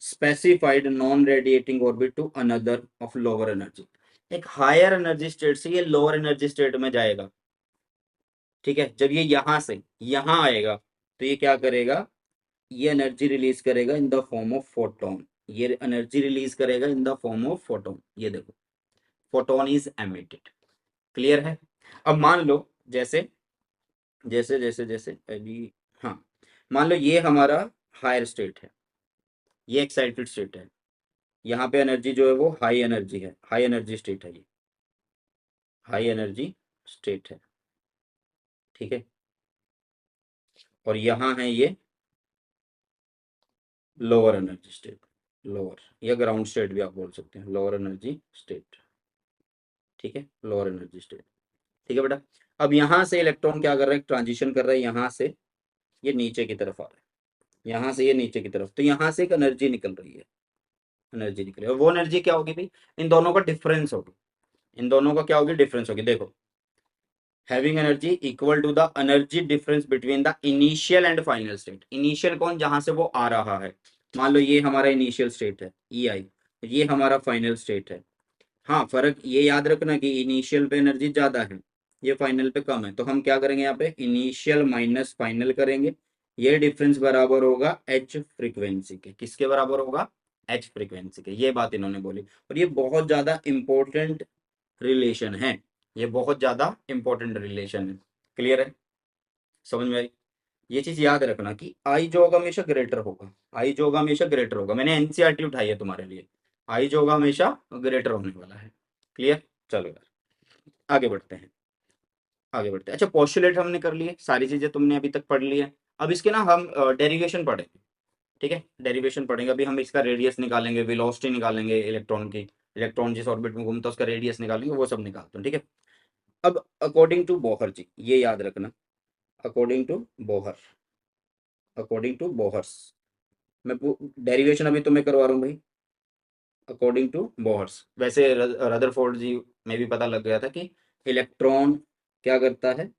specified non radiating orbit to another of lower energy. एक हायर एनर्जी स्टेट से ये लोअर एनर्जी स्टेट में जाएगा। ठीक है, जब ये यहां से यहां आएगा तो ये क्या करेगा? ये एनर्जी रिलीज करेगा इन द फॉर्म ऑफ फोटोन। ये एनर्जी रिलीज करेगा इन द फॉर्म ऑफ फोटोन। ये देखो, फोटोन इज एमिटेड। क्लियर है? अब मान लो, जैसे जैसे जैसे जैसे अभी, हाँ, मान लो ये हमारा हायर स्टेट है, ये एक्साइटेड स्टेट है। यहाँ पे एनर्जी जो है वो हाई एनर्जी है, हाई एनर्जी स्टेट है, ये हाई एनर्जी स्टेट है। ठीक है, और यहाँ है ये लोअर एनर्जी स्टेट, लोअर या ग्राउंड स्टेट भी आप बोल सकते हैं, लोअर एनर्जी स्टेट। ठीक है, लोअर एनर्जी स्टेट। ठीक है बेटा, अब यहाँ से इलेक्ट्रॉन क्या कर रहा है? ट्रांजिशन कर रहा है, यहाँ से ये नीचे की तरफ आ रहा है, यहाँ से ये नीचे की तरफ, तो यहाँ से एक एनर्जी निकल रही है, एनर्जी निकले, और वो एनर्जी क्या होगी भाई? इन दोनों का डिफरेंस होगी। इन दोनों का क्या होगी? डिफरेंस होगी। देखो, having energy equal to the energy difference between the initial and final state. Initial कौन? जहां से वो आ रहा है। मान लो ये हमारा इनिशियल स्टेट है, ई आई, ये हमारा फाइनल स्टेट है। हाँ, फर्क ये याद रखना कि इनिशियल पे एनर्जी ज्यादा है, ये फाइनल पे कम है, तो हम क्या करेंगे? यहाँ पे इनिशियल माइनस फाइनल करेंगे। ये डिफरेंस बराबर होगा एच फ्रीक्वेंसी के। किसके बराबर होगा? एच फ्रीक्वेंसी के। ये बात इन्होंने बोली, और ये बहुत ज्यादा इंपॉर्टेंट रिलेशन है, ये बहुत ज्यादा इंपॉर्टेंट रिलेशन है। क्लियर है? समझ में आई? ये चीज याद रखना कि आई जो होगा हमेशा ग्रेटर होगा, आई जो होगा हमेशा ग्रेटर होगा। मैंने एनसीईआरटी उठाई है तुम्हारे लिए, आई जो होगा हमेशा ग्रेटर होने वाला है। क्लियर? चलो यार, आगे बढ़ते हैं, आगे बढ़ते हैं। अच्छा, पोस्टुलेट हमने कर लिए, सारी चीजें तुमने अभी तक पढ़ ली है। अब इसके ना हम डेरिवेशन पढ़ेंगे। ठीक है, डेरिवेशन पढ़ेंगे। अभी हम इसका रेडियस निकालेंगे, वेलोसिटी निकालेंगे इलेक्ट्रॉन की, इलेक्ट्रॉन जिस ऑर्बिट में घूमता है उसका रेडियस निकालेंगे, वो सब निकालते हैं। ठीक है, अब अकॉर्डिंग टू बोहर जी, ये याद रखना, according to Bohr, according to Bohr's, मैं डेरिवेशन अभी तुम्हें करवा रहा हूँ भाई, अकॉर्डिंग टू बोहर्स। वैसे रदरफोर्ड जी में भी पता लग गया था कि इलेक्ट्रॉन क्या करता है?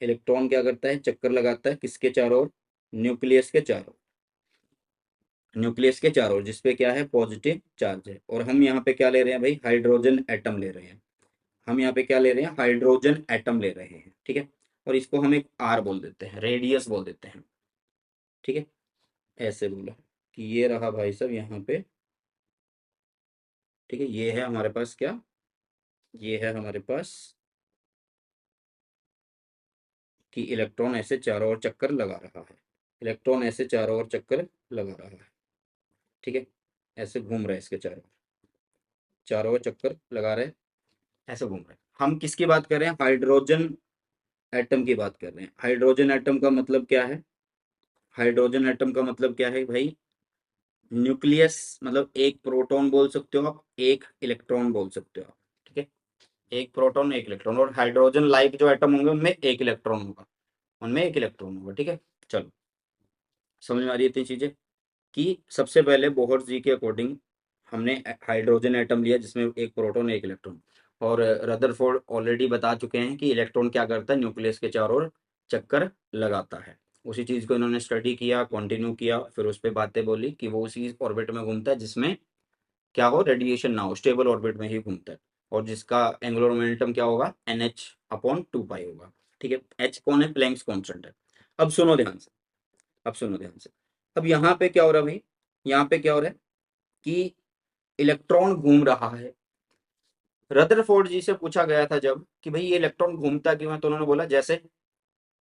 इलेक्ट्रॉन क्या करता है, चक्कर लगाता है किसके चारों ओर, न्यूक्लियस के चारों, न्यूक्लियस के चारों ओर, जिसपे क्या है, पॉजिटिव चार्ज है। और हम यहाँ पे क्या ले रहे हैं भाई, हाइड्रोजन एटम ले रहे हैं। हम यहाँ पे क्या ले रहे हैं, हाइड्रोजन एटम ले रहे हैं, ठीक है। और इसको हम एक आर बोल देते हैं, रेडियस बोल देते हैं, ठीक है। ऐसे बोला कि ये रहा भाई साहब यहाँ पे, ठीक है। ये है हमारे पास क्या, ये है हमारे पास कि इलेक्ट्रॉन ऐसे चारों ओर चक्कर लगा रहा है, इलेक्ट्रॉन ऐसे चारों ओर चक्कर लगा रहा है, ठीक है। ऐसे घूम रहा है इसके चारों ओर, चारों ओर चक्कर लगा रहे हैं, ऐसे घूम रहे हैं। हम किसकी बात कर रहे हैं, हाइड्रोजन एटम की बात कर रहे हैं। हाइड्रोजन एटम का मतलब क्या है, हाइड्रोजन एटम का मतलब क्या है भाई, न्यूक्लियस, मतलब एक प्रोटॉन बोल सकते हो आप, एक इलेक्ट्रॉन बोल सकते हो आप, ठीक है। एक प्रोटॉन एक इलेक्ट्रॉन, और हाइड्रोजन लाइक जो एटम होंगे उनमें एक इलेक्ट्रॉन होगा, उनमें एक इलेक्ट्रॉन होगा, ठीक है। चलो, समझ में आ रही है इतनी चीजें, कि सबसे पहले बोहर जी के अकॉर्डिंग हमने हाइड्रोजन एटम लिया जिसमें एक प्रोटॉन एक इलेक्ट्रॉन, और रदरफोर्ड ऑलरेडी बता चुके हैं कि इलेक्ट्रॉन क्या करता है, न्यूक्लियस के चारों ओर चक्कर लगाता है। उसी चीज को इन्होंने स्टडी किया, कंटिन्यू किया, फिर उस पर बातें बोली कि वो उसी ऑर्बिट में घूमता है जिसमें क्या हो, रेडिएशन ना हो, स्टेबल ऑर्बिट में ही घूमता है, और जिसका एंगुलर मोमेंटम क्या होगा, NH/2 होगा, ठीक है। एच कौन है, प्लैंक्स कांस्टेंट है। अब सुनो ध्यान से, अब सुनो ध्यान से, अब यहाँ पे क्या हो रहा है भाई, यहाँ पे क्या हो रहा है कि इलेक्ट्रॉन घूम रहा है। रदरफोर्ड जी से पूछा गया था जब कि भाई ये इलेक्ट्रॉन घूमता क्यों है, तो उन्होंने बोला जैसे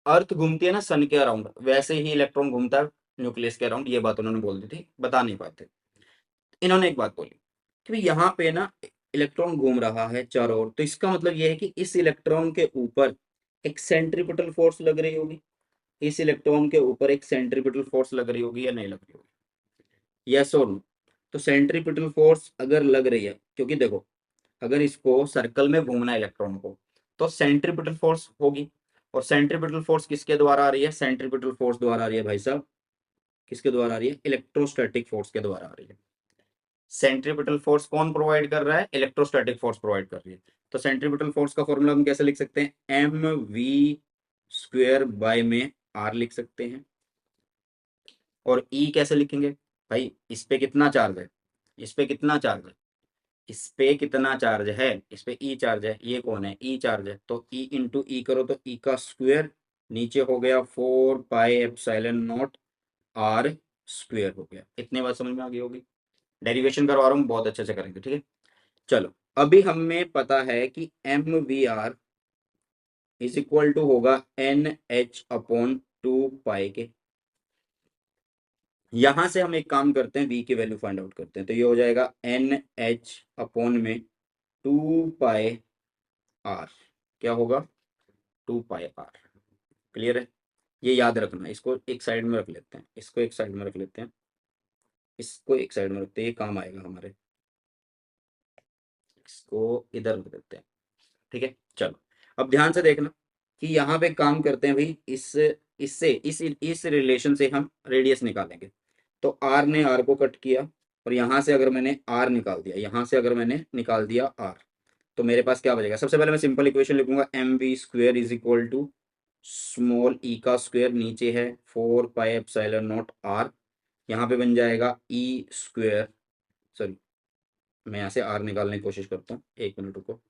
अर्थ घूमती है ना सन के अराउंड, वैसे ही इलेक्ट्रॉन घूमता है न्यूक्लियस के अराउंड। ये बात उन्होंने बोल दी थी, बता नहीं पाते। इन्होंने एक बात बोली कि भाई यहाँ पे ना इलेक्ट्रॉन घूम रहा है चारों ओर, तो इसका मतलब ये है कि इस इलेक्ट्रॉन के ऊपर एक सेंट्रीपिटल फोर्स लग रही होगी, इस इलेक्ट्रॉन के ऊपर एक सेंट्रीपिटल फोर्स लग रही होगी या नहीं लग रही होगी, यस और नो। तो सेंट्रीपिटल फोर्स अगर लग रही है, क्योंकि देखो अगर इसको सर्कल में घूमना है इलेक्ट्रॉन को, तो सेंट्रीपिटल फोर्स होगी। और सेंट्रीपिटल फोर्स किसके द्वारा आ रही है, सेंट्रीपिटल फोर्स द्वारा आ रही है भाई साहब, किसके द्वारा आ रही है, इलेक्ट्रोस्टैटिक फोर्स के द्वारा आ रही है। सेंट्रीपिटल फोर्स कौन प्रोवाइड कर रहा है, इलेक्ट्रोस्टैटिक फोर्स प्रोवाइड कर रही है। तो सेंट्रीपिटल फोर्स का फॉर्मूला हम कैसे लिख सकते हैं, mv² बाय में r लिख सकते हैं। और E कैसे लिखेंगे भाई, इस पे कितना चार्ज है, इस पे कितना चार्ज है, इस पे कितना चार्ज है, इस पे ई चार्ज है, ये कौन है, ई चार्ज है, तो ई इंटू ई करो तो ई का स्क्वायर, नीचे हो गया 4 pi epsilon naught r square हो गया। इतनी बात समझ में आ गई होगी, डेरिवेशन करवा रहा हूँ, बहुत अच्छे से करेंगे, ठीक है। चलो, अभी हमें पता है कि mvr इज इक्वल टू होगा NH/2 पाई के। यहां से हम एक काम करते हैं, v की वैल्यू फाइंड आउट करते हैं, तो ये हो जाएगा NH/2 पाई r, क्या होगा, 2 पाई r। क्लियर है, ये याद रखना, इसको एक साइड में रख लेते हैं, इसको एक साइड में रख लेते हैं, इसको एक साइड में रखते हैं, ये काम आएगा हमारे, इसको इधर रख देते हैं, ठीक है। चलो, अब ध्यान से देखना कि यहाँ पे काम करते हैं भाई, इस रिलेशन से हम रेडियस निकालेंगे। तो आर ने आर को कट किया, और यहाँ से अगर मैंने आर निकाल दिया, यहाँ से अगर मैंने निकाल दिया आर, तो मेरे पास क्या बचेगा, सबसे पहले मैं सिंपल इक्वेशन लिखूंगा, mv² is equal to small e का स्क्वायर, नीचे है 4 पाई एप्सिलॉन नॉट आर, यहाँ पे बन जाएगा E², सॉरी मैं यहाँ से आर निकालने की कोशिश करता हूँ, 1 मिनट रुको,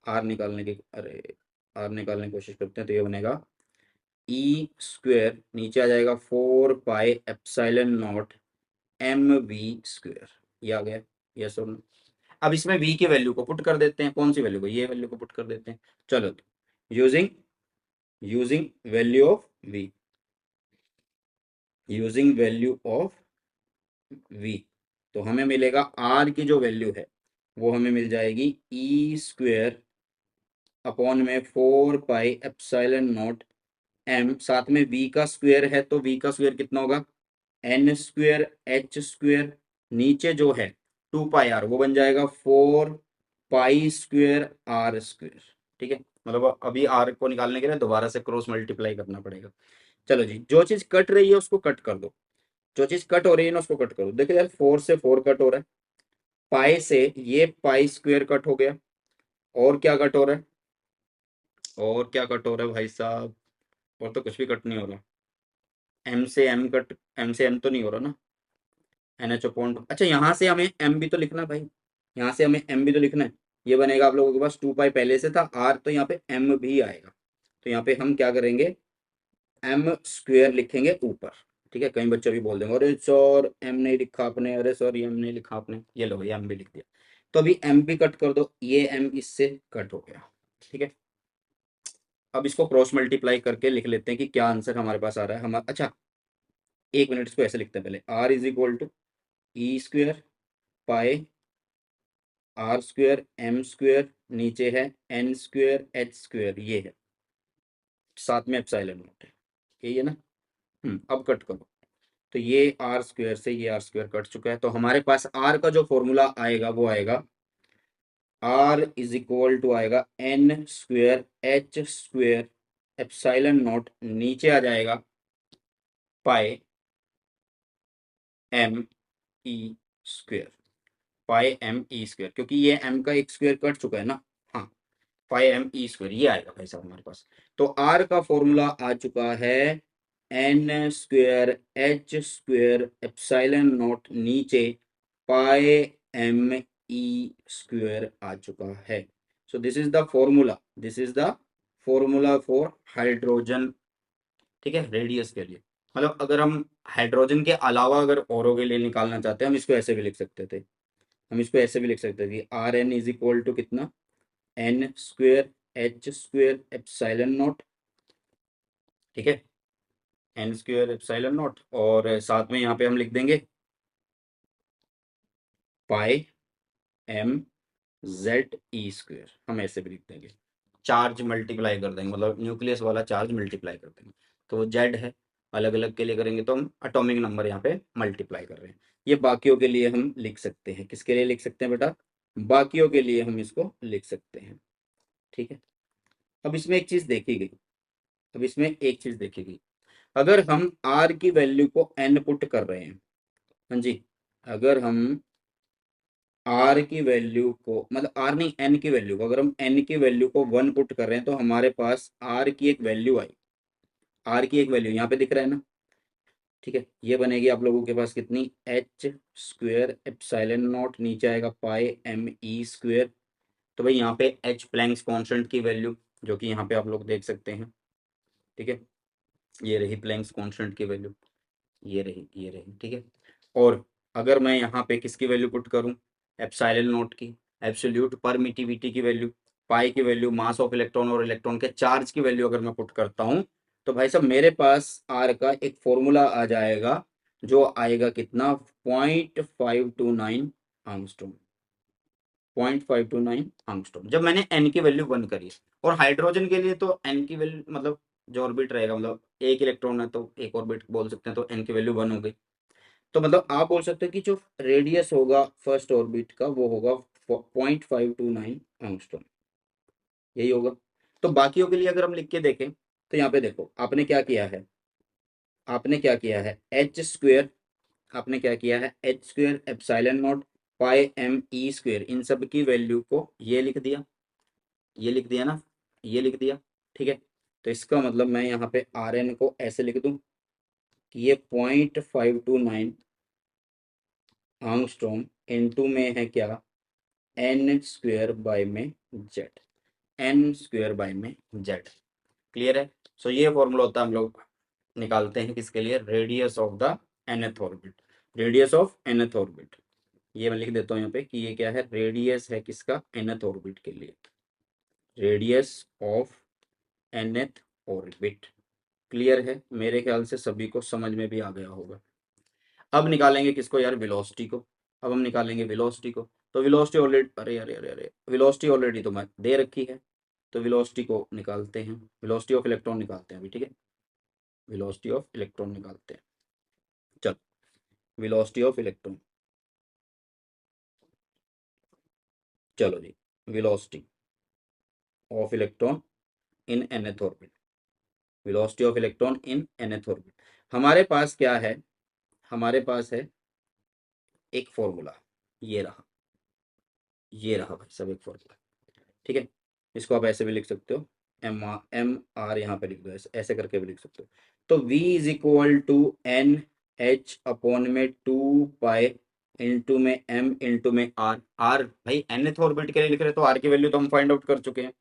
आर निकालने की, अरे आर निकालने की कोशिश करते हैं, तो ये बनेगा E², नीचे आ जाएगा 4 पाई एप्सिलॉन नॉट mv², ये आ गया, यस और नो। अब इसमें v की वैल्यू को पुट कर देते हैं, कौन सी वैल्यू को, ये वैल्यू को पुट कर देते हैं। चलो, तो using using value of v, using value of v, तो हमें मिलेगा r की जो वैल्यू है वो हमें मिल जाएगी E² अपॉन में 4 पाई एप्सिलॉन नॉट m, साथ में v का स्क्वायर है, तो v का स्क्वायर कितना होगा, n²h², नीचे जो है 2 पाई r, वो बन जाएगा 4 पाई² r², ठीक है। मतलब अभी r को निकालने के लिए दोबारा से क्रॉस मल्टीप्लाई करना पड़ेगा। चलो जी, जो चीज कट रही है उसको कट कर दो, जो चीज कट हो रही है ना उसको कट करो। देखो यार, 4 से 4 कट हो रहा है, पाई से ये पाई² कट हो गया, और क्या कट हो रहा है, और क्या कट हो रहा है भाई साहब, और तो कुछ भी कट नहीं हो रहा। एम से एम कट, एम से एम तो नहीं हो रहा ना। NH अपॉन, अच्छा यहाँ से हमें एम भी तो लिखना है भाई, यहाँ से हमें एम भी तो लिखना है। ये बनेगा आप लोगों के पास 2 पाई पहले से था, आर तो यहाँ पे एम भी आएगा। तो यहाँ पे हम क्या करेंगे, एम स्क्वेयर लिखेंगे ऊपर। ठीक है, कई बच्चे भी बोल देंगे अरे सर एम नहीं लिखा आपने, अरे सर एम नहीं लिखा आपने, ये लो ये एम भी लिख दिया। तो अभी एम भी कट कर दो, ये एम इससे कट हो गया। ठीक है, अब इसको क्रॉस मल्टीप्लाई करके लिख लेते हैं कि क्या आंसर हमारे पास आ रहा है हमारा। अच्छा, एक मिनट, इसको ऐसे लिखते हैं पहले, r is equal to e square pi r square m square, नीचे है एन स्क्वेयर एच स्क्वेयर, ये है, साथ में एप्सिलॉन नॉट है, यही है ना। अब कट करो, तो ये आर स्क्वेयर से ये आर स्क्वेयर कट चुका है, तो हमारे पास आर का जो फॉर्मूला आएगा वो आएगा आर इज इक्वल टू आएगा n square h square epsilon naught, नीचे आ जाएगा pi m e square, pi m e square, क्योंकि ये एम का एक स्क्वेयर कट चुका है ना। हाँ, पाई एम ई स्क्वेयर ये आएगा भाई साहब हमारे पास। तो आर का फॉर्मूला आ चुका है n square h square epsilon naught, नीचे पाई एम ई स्क्वेयर आ चुका है। So this is the formula, this is the formula for hydrogen. ठीक है, रेडियस के लिए, मतलब अगर हम हाइड्रोजन के अलावा अगर औरों के लिए निकालना चाहते हैं, हम इसको ऐसे भी लिख सकते थे, हम इसको ऐसे भी लिख सकते थे कि r n is equal to कितना, n square h square epsilon naught. ठीक है, एन स्क्वेयर एप्सिलॉन नॉट, और साथ में यहाँ पे हम लिख देंगे पाई एम जेड ई स्क्वेयर, हम ऐसे भी लिख देंगे। चार्ज मल्टीप्लाई कर देंगे, मतलब न्यूक्लियस वाला चार्ज मल्टीप्लाई कर देंगे, तो वो जेड है। अलग अलग के लिए करेंगे तो हम एटॉमिक नंबर यहाँ पे मल्टीप्लाई कर रहे हैं। ये बाकियों के लिए हम लिख सकते हैं, किसके लिए लिख सकते हैं बेटा, बाकियों के लिए हम इसको लिख सकते हैं। ठीक है, अब इसमें एक चीज देखी गई, अब इसमें एक चीज देखी गई, अगर हम आर की वैल्यू को एन पुट कर रहे हैं, हाँ जी, अगर हम आर की वैल्यू को, मतलब आर नहीं एन की वैल्यू को, अगर हम एन की वैल्यू को 1 पुट कर रहे हैं, तो हमारे पास आर की एक वैल्यू आई, आर की एक वैल्यू यहाँ पे दिख रहा है ना। ठीक है, ये बनेगी आप लोगों के पास कितनी, एच स्क्वेयर एप्सिलॉन नॉट, नीचे आएगा पाई एम ई स्क्वेयर। तो भाई यहाँ पे एच प्लैंक्स कांस्टेंट की वैल्यू, जो कि यहाँ पे आप लोग देख सकते हैं। ठीक है, ये रही प्लैंक्स कांस्टेंट की वैल्यू, ये रही, ये रही। ठीक है, और अगर मैं यहाँ पे किसकी वैल्यू पुट करूँ, एप्सिलॉन नॉट की, एब्सोल्यूट परमिटिविटी की वैल्यू, पाई की वैल्यू, मास ऑफ इलेक्ट्रॉन और इलेक्ट्रॉन के चार्ज की वैल्यू अगर मैं पुट करता हूँ, तो भाई साहब मेरे पास आर का एक फॉर्मूला आ जाएगा, जो आएगा कितना, 0.529 आंगस्ट्रॉम, 0.529 आंगस्ट्रॉम, जब मैंने एन की वैल्यू 1 करी। और हाइड्रोजन के लिए तो एन की वैल्यू, मतलब जो ऑर्बिट रहेगा, मतलब एक इलेक्ट्रॉन है तो एक ऑर्बिट बोल सकते हैं, तो एन की वैल्यू 1 हो गई। तो मतलब आप बोल सकते हैं कि जो रेडियस होगा फर्स्ट ऑर्बिट का वो होगा 0.529 एंगस्ट्रॉम, यही होगा। तो बाकियों के लिए अगर हम लिख के देखें, तो यहाँ पे देखो आपने क्या किया है, आपने क्या किया है, एच स्क्वेयर, आपने क्या किया है, h square epsilon naught pi m e square, इन सब की वैल्यू को ये लिख दिया, ये लिख दिया ना, ये लिख दिया। ठीक है, तो इसका मतलब मैं यहाँ पे आर एन को ऐसे लिख दूं कि ये 0.529 आंगस्ट्रॉम इनटू में है क्या, एन स्क्वेयर बाय में जेड, एन स्क्वेयर बाय में जेड। क्लियर है। सो ये फॉर्मूला होता है, हम लोग निकालते हैं किसके लिए, radius of the nth orbit, radius of nth orbit. ये मैं लिख देता हूँ यहाँ पे कि ये क्या है, रेडियस है किसका, nth ऑर्बिट के लिए, radius of nth orbit. Clear है, मेरे ख्याल से सभी को समझ में भी आ गया होगा। अब निकालेंगे किसको यार, वेलोसिटी को। अब हम निकालेंगे वेलोसिटी को। तो वेलोसिटी ऑलरेडी, अरे अरे अरे अरे, वेलोसिटी ऑलरेडी तो मैं दे रखी है, तो वेलोसिटी को निकालते हैं, वेलोसिटी ऑफ इलेक्ट्रॉन निकालते हैं अभी। ठीक है, वेलोसिटी ऑफ इलेक्ट्रॉन निकालते हैं। चलो, वेलोसिटी ऑफ इलेक्ट्रॉन, चलो जी, velocity of electron in nth orbit, velocity of electron in nth orbit. हमारे पास क्या है, हमारे पास है एक फॉर्मूला, ये रहा, ये रहा भाई सब एक फॉर्मूला। ठीक है, इसको आप ऐसे भी लिख सकते हो, एम आर यहाँ पे लिख दो, ऐसे ऐसे करके भी लिख सकते हो। तो v is equal to N H upon में 2 पाई इंटू में m इंटू में r भाई nth ऑर्बिट के लिए लिख रहे हैं तो r की वैल्यू तो हम फाइंड आउट कर चुके हैं।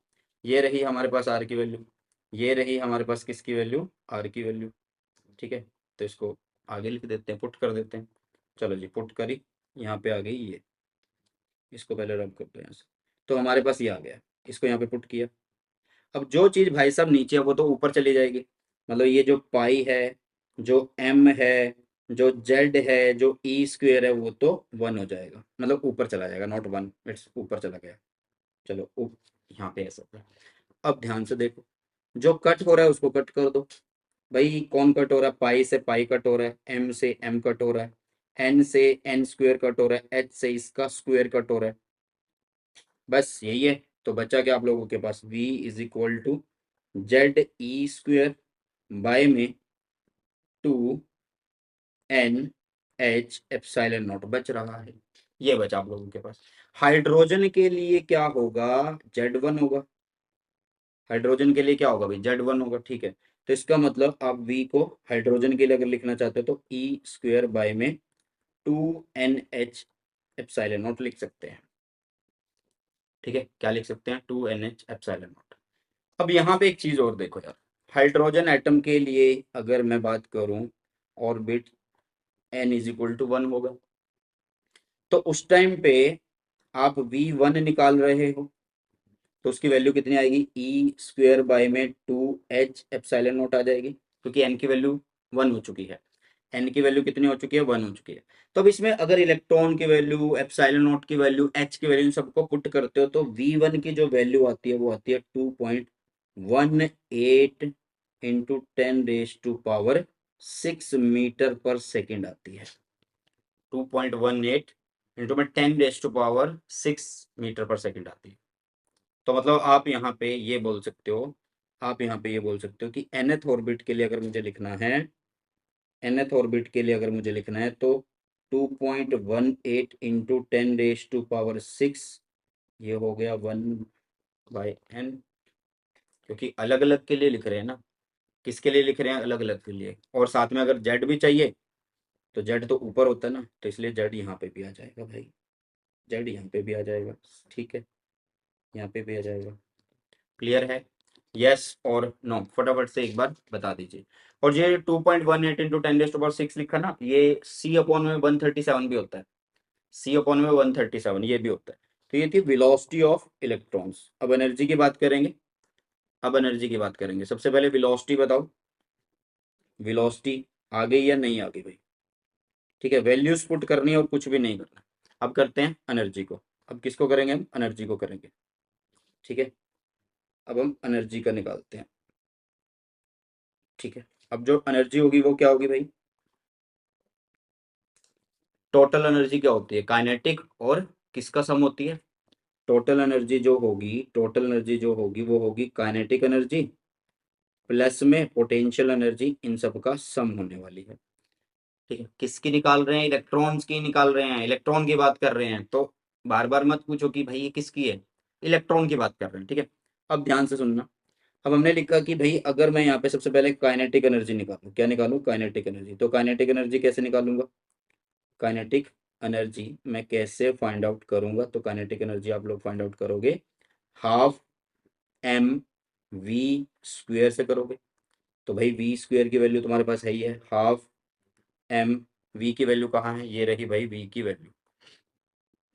ये रही हमारे पास r की वैल्यू, ये रही हमारे पास किसकी वैल्यू, r की वैल्यू। ठीक है, तो इसको आगे लिख देते हैं, पुट कर देते हैं। चलो जी, पुट करी, यहाँ पे आ गई ये, इसको पहले रब करते हैं यहाँ से। तो हमारे पास ये आ गया, इसको यहाँ पे पुट किया। अब जो चीज भाई साहब नीचे है वो तो ऊपर चली जाएगी, मतलब ये जो पाई है, जो एम है, जो जेड है, जो ई स्क्वेयर है, वो तो 1 हो जाएगा, मतलब ऊपर चला जाएगा, नॉट 1, इट्स ऊपर चला गया। चलो यहाँ पे ऐसा था। अब ध्यान से देखो, जो कट हो रहा है उसको कट कर दो। भाई कौन कट हो रहा है, पाई से पाई कट हो रहा है, एम से एम कट हो रहा है, एन से एन स्क्वेयर कट हो रहा है, एच से इसका स्क्वेयर कट हो रहा है, बस यही है। तो बचा क्या आप लोगों के पास, v is equal to Z e square by में 2 n एच एप्सिलॉन नॉट बच रहा है। ये बचा आप लोगों के पास। हाइड्रोजन के लिए क्या होगा, Z1 होगा। हाइड्रोजन के लिए क्या होगा भाई, Z1 होगा। ठीक है, तो इसका मतलब आप v को हाइड्रोजन के लिए अगर लिखना चाहते हो तो ई स्क्वेयर बाय में 2 n h एप्सिलॉन नॉट लिख सकते हैं। ठीक है, क्या लिख सकते हैं, 2 n h एप्सिलॉन नॉट। अब यहाँ पे एक चीज और देखो यार, हाइड्रोजन एटम के लिए अगर मैं बात करूं, orbit n is equal to 1 होगा, तो उस टाइम पे आप v1 निकाल रहे हो तो उसकी वैल्यू कितनी आएगी, ई स्क्वेयर बाय में 2 h एप्सिलॉन नॉट आ जाएगी, क्योंकि n की वैल्यू 1 हो चुकी है। n की वैल्यू कितनी हो चुकी है, 1 हो चुकी है। तो अब इसमें अगर इलेक्ट्रॉन की वैल्यू, एप्सिलॉन नॉट की वैल्यू, h की वैल्यू सबको पुट करते हो तो v1 की जो वैल्यू आती है वो आती है 2.18 इंटू 10⁻⁶ मीटर पर सेकेंड आती है। 2.18 इंटू में 10⁻⁶ मीटर पर सेकेंड आती है। तो मतलब आप यहाँ पे ये बोल सकते हो, आप यहाँ पे ये बोल सकते हो कि nth ऑर्बिट के लिए अगर मुझे लिखना है, nth ऑर्बिट के लिए अगर मुझे लिखना है तो 2.18 इंटू 10⁻⁶, ये हो गया 1/n, क्योंकि अलग अलग के लिए लिख रहे हैं ना, किसके लिए लिख रहे हैं, अलग अलग के लिए। और साथ में अगर जेड भी चाहिए तो जेड तो ऊपर होता है ना, तो इसलिए जेड यहाँ पे भी आ जाएगा भाई, जेड यहाँ पे भी आ जाएगा। ठीक है, यहाँ पे भी आ जाएगा। क्लियर है, यस और नो, फटाफट से एक बार बता दीजिए। और ये 2.18 इंटू 10⁻⁶ लिखा ना, ये c अपॉन में 137 भी होता है, c अपॉन में 137 ये भी होता है। तो ये थी वेलोसिटी ऑफ इलेक्ट्रॉन्स। अब एनर्जी की बात करेंगे, अब एनर्जी की बात करेंगे। सबसे पहले वेलोसिटी बताओ, वेलोसिटी आ गई या नहीं आ गई भाई। ठीक है, वैल्यूज पुट करनी है और कुछ भी नहीं करना। अब करते हैं एनर्जी को, अब किसको करेंगे, हम एनर्जी को करेंगे। ठीक है, अब हम एनर्जी का निकालते हैं। ठीक है, अब जो एनर्जी होगी वो क्या होगी भाई, टोटल एनर्जी क्या होती है, काइनेटिक और किसका सम होती है। टोटल एनर्जी जो होगी, टोटल एनर्जी जो होगी वो होगी काइनेटिक एनर्जी प्लस में पोटेंशियल एनर्जी, इन सब का सम होने वाली है। ठीक है, किसकी निकाल रहे हैं, इलेक्ट्रॉन्स की निकाल रहे हैं, इलेक्ट्रॉन की बात कर रहे हैं, तो बार बार मत पूछो कि भाई ये किसकी है, इलेक्ट्रॉन की बात कर रहे हैं। ठीक है, अब ध्यान से सुनना। अब हमने लिखा कि भाई अगर मैं यहाँ पे सबसे पहले काइनेटिक एनर्जी निकालूं, क्या निकालूं, काइनेटिक एनर्जी। तो काइनेटिक एनर्जी कैसे निकालूंगा, काइनेटिक एनर्जी मैं कैसे फाइंड आउट करूंगा, तो काइनेटिक एनर्जी आप लोग फाइंड आउट करोगे हाफ एम वी स्क्वेयर से करोगे। तो भाई वी स्क्वेयर की वैल्यू तुम्हारे पास है ही है, हाफ एम, वी की वैल्यू कहाँ है, ये रही भाई वी की वैल्यू,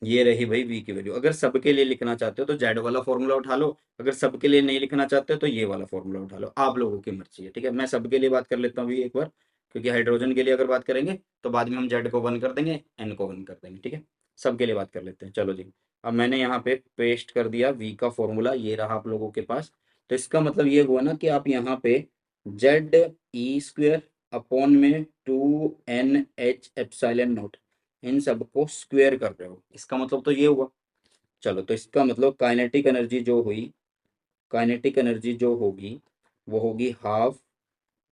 ये रही भाई वी की वैल्यू। अगर सबके लिए लिखना चाहते हो तो जेड वाला फॉर्मूला उठा लो, अगर सबके लिए नहीं लिखना चाहते हो तो ये वाला फॉर्मूला उठा लो, आप लोगों की मर्जी है। ठीक है, मैं सबके लिए बात कर लेता हूँ अभी एक बार, क्योंकि हाइड्रोजन के लिए अगर बात करेंगे तो बाद में हम जेड को 1 कर देंगे, एन को 1 कर देंगे। ठीक है, सबके लिए बात कर लेते हैं। चलो जी, अब मैंने यहाँ पे पेस्ट कर दिया वी का फॉर्मूला, ये रहा आप लोगों के पास। तो इसका मतलब ये हुआ ना कि आप यहाँ पे जेड ई स्क्वेयर अपॉन में 2 n h एप्सिलॉन नॉट, इन सबको स्क्वेयर कर रहे हो, इसका मतलब तो ये हुआ। चलो, तो इसका मतलब काइनेटिक एनर्जी जो हुई, काइनेटिक एनर्जी जो होगी वो होगी half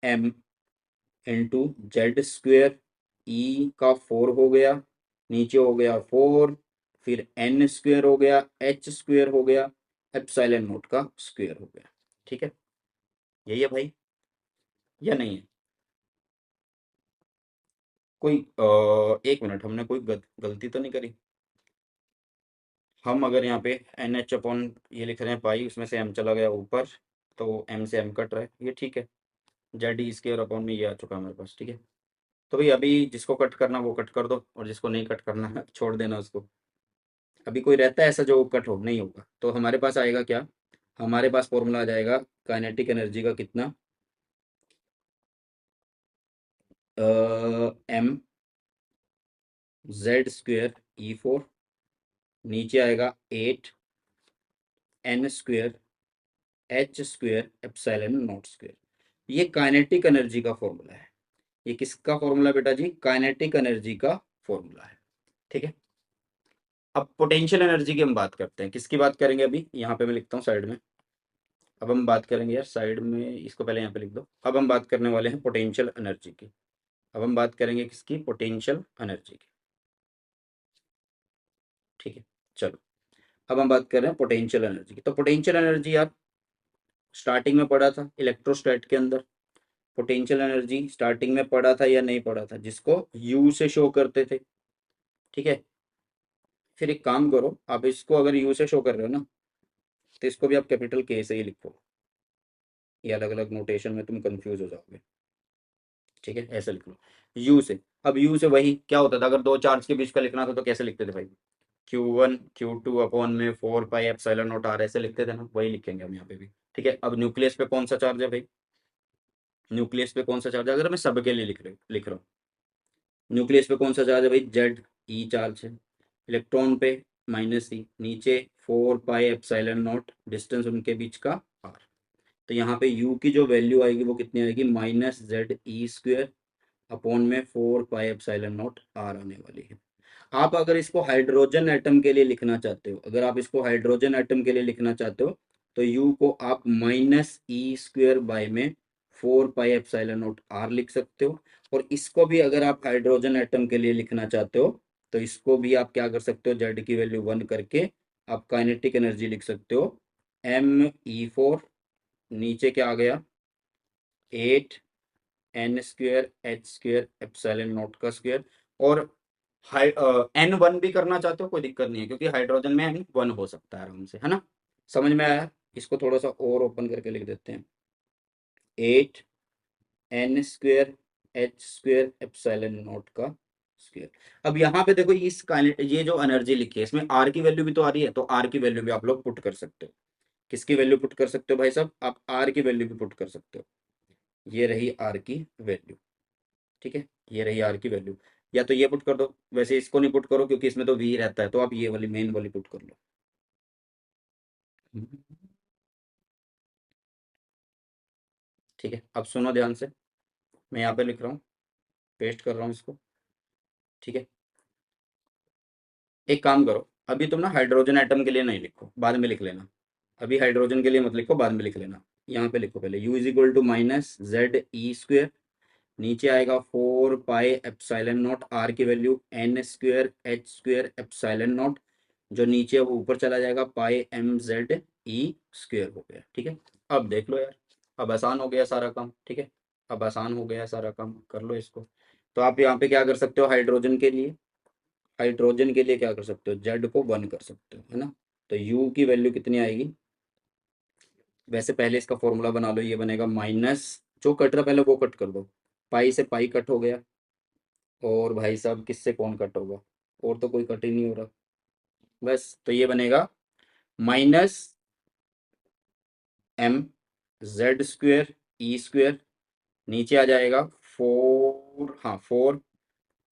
m into z square, e का 4 हो गया, नीचे हो गया 4, फिर एन स्क्वेयर हो गया, एच स्क्वेयर हो गया, एप्सिलॉन नॉट का स्क्वेयर हो गया। ठीक है, यही है भाई या नहीं है? कोई एक मिनट, हमने कोई गलती तो नहीं करी? हम अगर यहाँ पे एन एच अपॉन ये लिख रहे हैं पाई, उसमें से एम चला गया ऊपर, तो एम से एम कट रहा है, ये ठीक है। जेड ई स्केयर अपॉन में ये आ चुका है हमारे पास, ठीक है। तो भाई अभी जिसको कट करना वो कट कर दो, और जिसको नहीं कट करना है छोड़ देना उसको। अभी कोई रहता है ऐसा जो कट हो? नहीं होगा। तो हमारे पास आएगा क्या? हमारे पास फॉर्मूला आ जाएगा काइनेटिक एनर्जी का, कितना? M z square e four, नीचे आएगा 8 n square h square epsilon nought square. ये काइनेटिक एनर्जी का फॉर्मूला है। ये किसका फॉर्मूला बेटा जी? काइनेटिक एनर्जी का फॉर्मूला है, ठीक है। अब पोटेंशियल एनर्जी की हम बात करते हैं। किसकी बात करेंगे? अभी यहाँ पे मैं लिखता हूँ साइड में। अब हम बात करेंगे यार, साइड में इसको पहले यहाँ पे लिख दो। अब हम बात करने वाले हैं पोटेंशियल एनर्जी की। अब हम बात करेंगे किसकी? पोटेंशियल एनर्जी की, ठीक है। चलो, अब हम बात कर रहे हैं पोटेंशियल एनर्जी की। तो पोटेंशियल एनर्जी यार स्टार्टिंग में पढ़ा था इलेक्ट्रोस्टैट के अंदर। पोटेंशियल एनर्जी स्टार्टिंग में पढ़ा था या नहीं पढ़ा था? जिसको यू से शो करते थे, ठीक है। फिर एक काम करो, आप इसको अगर यू से शो कर रहे हो ना, तो इसको भी आप कैपिटल के से ही लिखो। ये अलग अलग नोटेशन में तुम कंफ्यूज हो जाओगे, ठीक है। ऐसे लिख लो यू से। अब यू से वही क्या होता था, अगर दो चार्ज के बीच का लिखना था तो कैसे लिखते थे भाई? Q1 Q2 अपॉन में 4 पाई एप्सिलॉन नॉट आर, ऐसे लिखते थे ना, वही लिखेंगे हम यहाँ पे भी, ठीक है। अब न्यूक्लियस पे कौन सा चार्ज है भाई? न्यूक्लियस पे कौन सा चार्ज है? अगर मैं सबके लिए लिख रहा हूँ, न्यूक्लियस पे कौन सा चार्ज है भाई? जेड ई चार्ज है। इलेक्ट्रॉन पे -e, नीचे 4 पाई एप्सिलॉन नॉट, डिस्टेंस उनके बीच का आर। तो यहाँ पे u की जो वैल्यू आएगी वो कितनी आएगी? -ZE² अपॉन में 4 पाई एप्सिलॉन नॉट आर आने वाली है। आप अगर इसको हाइड्रोजन एटम के लिए लिखना चाहते हो, अगर आप इसको हाइड्रोजन एटम के लिए लिखना चाहते हो, तो u को आप -E² बाय में 4 पाई एप्सिलॉन नॉट आर लिख सकते हो। और इसको भी अगर आप हाइड्रोजन एटम के लिए लिखना चाहते हो, तो इसको भी आप क्या कर सकते हो? जेड की वैल्यू 1 करके आप काइनेटिक एनर्जी लिख सकते हो ME4, नीचे क्या आ गया? 8 n square h square epsilon not का स्क्वेयर। और N1 भी करना चाहते हो कोई दिक्कत नहीं है, क्योंकि हाइड्रोजन में N1 हो सकता है आराम से, है ना। समझ में आया? इसको थोड़ा सा और ओपन करके लिख देते हैं। 8 n square h square epsilon not का स्क्वेयर। अब यहाँ पे देखो, इस ये जो एनर्जी लिखी है इसमें आर की वैल्यू भी तो आ रही है, तो आर की वैल्यू भी आप लोग पुट कर सकते हो। किसकी वैल्यू पुट कर सकते हो भाई साहब? आप आर की वैल्यू भी पुट कर सकते हो। ये रही आर की वैल्यू, ठीक है। ये रही आर की वैल्यू। या तो ये पुट कर दो, वैसे इसको नहीं पुट करो क्योंकि इसमें तो वी रहता है, तो आप ये वाली मेन वाली पुट कर लो। ठीक है, अब सुनो ध्यान से। मैं यहाँ पे लिख रहा हूँ, पेस्ट कर रहा हूँ इसको, ठीक है। एक काम करो, अभी तुम ना हाइड्रोजन एटम के लिए नहीं लिखो, बाद में लिख लेना। अभी हाइड्रोजन के लिए मत लिखो, बाद में लिख लेना। यहाँ पे लिखो पहले U is equal to -ZE², नीचे आएगा 4 पाई एप्सिलॉन नॉट, आर की value n² h² epsilon not, जो नीचे वो ऊपर चला जाएगा πmze² हो गया, ठीक है। अब देख लो यार, अब आसान हो गया सारा काम, ठीक है। अब आसान हो गया सारा काम, कर लो इसको। तो आप यहाँ पे क्या कर सकते हो? हाइड्रोजन के लिए, हाइड्रोजन के लिए क्या कर सकते हो? जेड को 1 कर सकते हो, है ना। तो यू की वैल्यू कितनी आएगी? वैसे पहले इसका फॉर्मूला बना लो, ये बनेगा माइनस, जो कट रहा पहले वो कट कर दो। पाई से पाई कट हो गया, और भाई साहब किससे कौन कट होगा? और तो कोई कट ही नहीं हो रहा। बस, तो ये बनेगा -m Z² E², नीचे आ जाएगा 4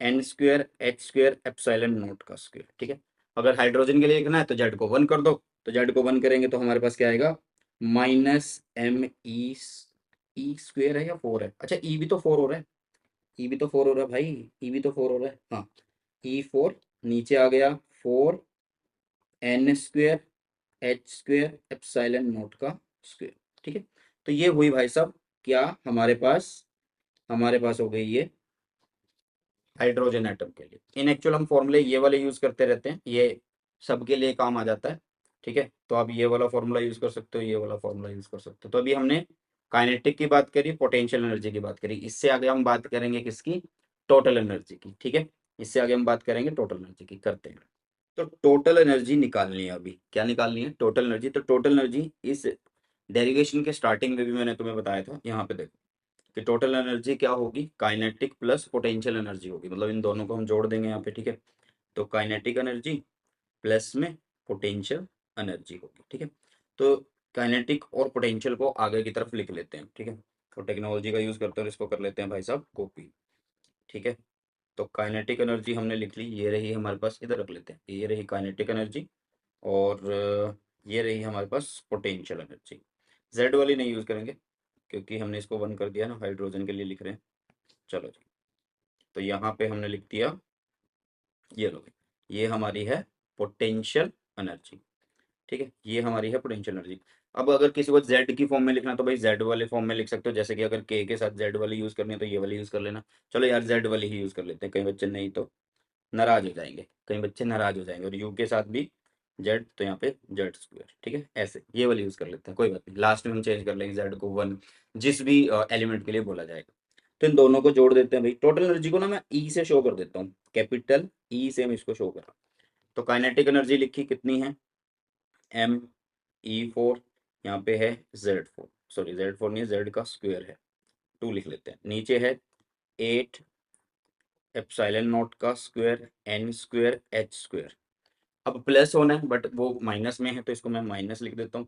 n² h² एप्सिलॉन नॉट का स्क्वायर, ठीक है। अगर हाइड्रोजन के लिए लिखना है तो जेड को 1 कर दो, तो जेड को 1 करेंगे तो हमारे पास क्या आएगा? -m E² है या 4 है? अच्छा, ई भी तो 4 हो रहा है, ई भी तो 4 हो रहा है भाई, ई भी तो 4 हो रहा है, हाँ। E4, नीचे आ गया 4 n² h² एप्सिलॉन नॉट का स्क्वायर, ठीक है। तो ये हुई भाई साहब क्या हमारे पास हो गई ये हाइड्रोजन एटम के लिए। इन एक्चुअल हम फॉर्मूले ये वाले यूज करते रहते हैं, ये सबके लिए काम आ जाता है। ठीक है, तो आप ये वाला फॉर्मूला यूज कर सकते हो, ये वाला फॉर्मूला यूज कर सकते हो। तो अभी हमने काइनेटिक की बात करी, पोटेंशियल एनर्जी की बात करी, इससे आगे हम बात करेंगे किसकी, टोटल एनर्जी की। ठीक है, इससे आगे हम बात करेंगे टोटल एनर्जी की, करते हैं। तो टोटल एनर्जी निकालनी है, अभी क्या निकालनी है, टोटल एनर्जी। तो टोटल एनर्जी इस डेरिवेशन के स्टार्टिंग में भी मैंने तुम्हें बताया था, यहाँ पे देखो कि टोटल एनर्जी क्या होगी, काइनेटिक प्लस पोटेंशियल एनर्जी होगी, मतलब इन दोनों को हम जोड़ देंगे यहाँ पे। ठीक है, तो काइनेटिक एनर्जी प्लस में पोटेंशियल एनर्जी होगी। ठीक है, तो काइनेटिक और पोटेंशियल को आगे की तरफ लिख लेते हैं। ठीक है, तो टेक्नोलॉजी का यूज करते हैं, इसको कर लेते हैं भाई साहब कॉपी। ठीक है, तो काइनेटिक एनर्जी हमने लिख ली, ये रही हमारे पास, इधर रख लेते हैं, ये रही काइनेटिक एनर्जी। और ये रही हमारे पास पोटेंशियल एनर्जी। जेड वाली नहीं यूज करेंगे क्योंकि हमने इसको वन कर दिया ना, हाइड्रोजन के लिए लिख रहे हैं। चलो जी, तो यहाँ पे हमने लिख दिया, ये लो, ये हमारी है पोटेंशियल एनर्जी। ठीक है, ये हमारी है पोटेंशियल एनर्जी। अब अगर किसी को जेड की फॉर्म में लिखना है तो भाई जेड वाले फॉर्म में लिख सकते हो, जैसे कि अगर के साथ जेड वाली यूज करनी है तो ये वाली यूज कर लेना। चलो यार जेड वाली ही यूज कर लेते हैं, कई बच्चे नहीं तो नाराज हो जाएंगे, कई बच्चे नाराज हो जाएंगे। और यू के साथ भी जेड, तो यहाँ पे जेड स्क्वायर। ठीक है, ऐसे ये वाली यूज कर लेते हैं, कोई बात नहीं, लास्ट में हम चेंज कर लेंगे जेड को वन, जिस भी एलिमेंट के लिए बोला जाएगा। तो इन दोनों को जोड़ देते हैं भाई। टोटल एनर्जी को ना मैं ई से शो कर देता हूँ, कैपिटल ई से हम इसको शो कर रहा हूँ। तो काइनेटिक एनर्जी लिखी कितनी है, एम ई फोर, यहाँ पे है Z four, sorry Z four नहीं, जेड का स्क्वायर है, टू लिख लेते हैं। नीचे है 8 एप्सिलॉन नॉट का square n square h square. अब प्लस होना है बट वो माइनस में है, तो इसको मैं माइनस लिख देता हूँ।